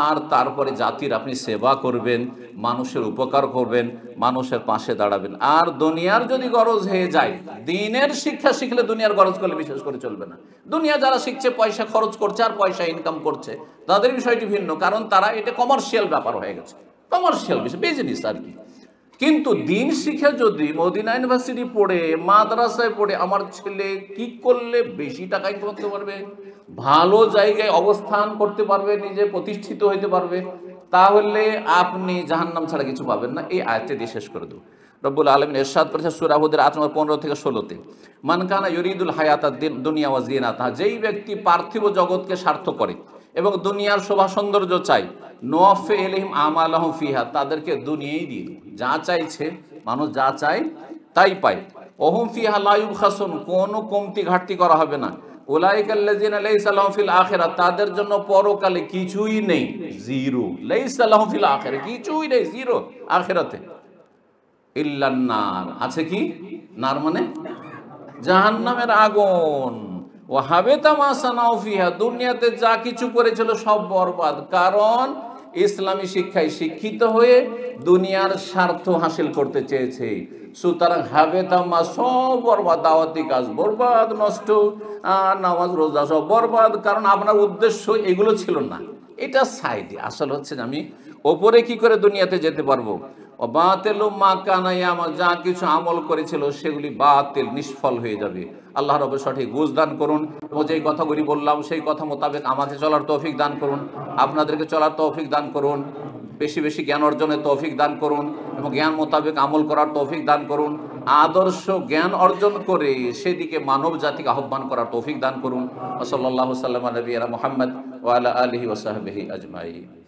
আর তারপরে জাতির আপনি সেবা করবেন, মানুষের উপকার করবেন, মানুষের পাশে দাঁড়াবেন। আর দুনিয়ার যদি গরজ হয়ে যায়, দিনের শিক্ষা শিখলে দুনিয়ার গরজ করলে বিশেষ করে চলবে না। দুনিয়া যারা শিখছে পয়সা খরচ করছে আর পয়সা ইনকাম করছে, তাদের বিষয়টি ভিন্ন, কারণ তারা এটা কমার্শিয়াল ব্যাপার হয়ে গেছে, কমার্শিয়াল বিষয়, বিজনেস আর কি। কিন্তু দিন শিখে যদি মদিনা ইউনিভার্সিটি পড়ে, মাদ্রাসায় পড়ে আমার ছেলে কি করলে বেশি টাকা ইনকাম করতে পারবে, ভালো জায়গায় অবস্থান করতে পারবে, নিজে প্রতিষ্ঠিত হইতে পারবে, তাহলে আপনি জাহান্নাম ছাড়া কিছু পাবেন না। এই আয়াতটি দিয়ে শেষ করে দেব। রব্বুল আলামিন ইরশাদ করেছেন সূরা হুদের 8 নম্বর 15 থেকে 16-তে, মান কানা ইউরিদুল হায়াতাদ দুনিয়া ওয়া জিনাতাহা, যেই ব্যক্তি পার্থিব জগৎকে স্বার্থ করে এবং দুনিয়ার শোভা সৌন্দর্য চাই, নওয়াফে ইলাইহিম আমালাহুম ফিহা, তাদেরকে দুনিয়াই দিয়ে দেব। যা চাইছে মানুষ, যা চায় তাই পায়। ওহুম ফিহা লা ইউবখাসুন, কোনো কমতি ঘাটতি করা হবে না। উলাইকাল্লাযিনা লাইসা লাহুম ফিল আখিরাহ, তাদের জন্য পরকালে কিছুই নেই, জিরো। লাইসা লাহুম ফিল আখিরাহ, কিছুই নেই, জিরো আখিরাতে। ইল্লান নার, আছে কি? নার মানে জাহান্নামের আগুন। ও হাবিতা মা সানাউ ফিহা, দুনিয়াতে যা কিছু করেছিল সব বরবাদ। কারণ ইসলামী শিক্ষায় শিক্ষিত হয়ে দুনিয়ার স্বার্থ হাসিল করতে চেয়েছে। সুতরাং হাবিতা মা, সব বরবাদ, দাওয়াতি কাজ বরবাদ, নষ্ট, নামাজ রোজা সব বরবাদ। কারণ আপনার উদ্দেশ্য এগুলো ছিল না, এটা সাইডে। আসল হচ্ছে যে আমি ওপরে কি করে দুনিয়াতে যেতে পারবো। ও বাতিলু মা কানা ইয়ামাল, যা কিছু আমল করেছিল সেগুলি বাতিল, নিষ্ফল হয়ে যাবে। আল্লাহ রব সঠিক বুঝ দান করুন এবং যেই কথাগুলি বললাম সেই কথা মোতাবেক আমাকে চলার তৌফিক দান করুন, আপনাদেরকে চলার তৌফিক দান করুন, বেশি বেশি জ্ঞান অর্জনের তৌফিক দান করুন এবং জ্ঞান মোতাবেক আমল করার তৌফিক দান করুন। আদর্শ জ্ঞান অর্জন করে সেদিকে মানব জাতিকে আহ্বান করার তৌফিক দান করুন। ওয়া সাল্লাল্লাহু সাল্লাম আলা নবিয়িনা মুহাম্মদ ওয়া আলা আলিহি ওয়া সাহবিহি আজমাইন।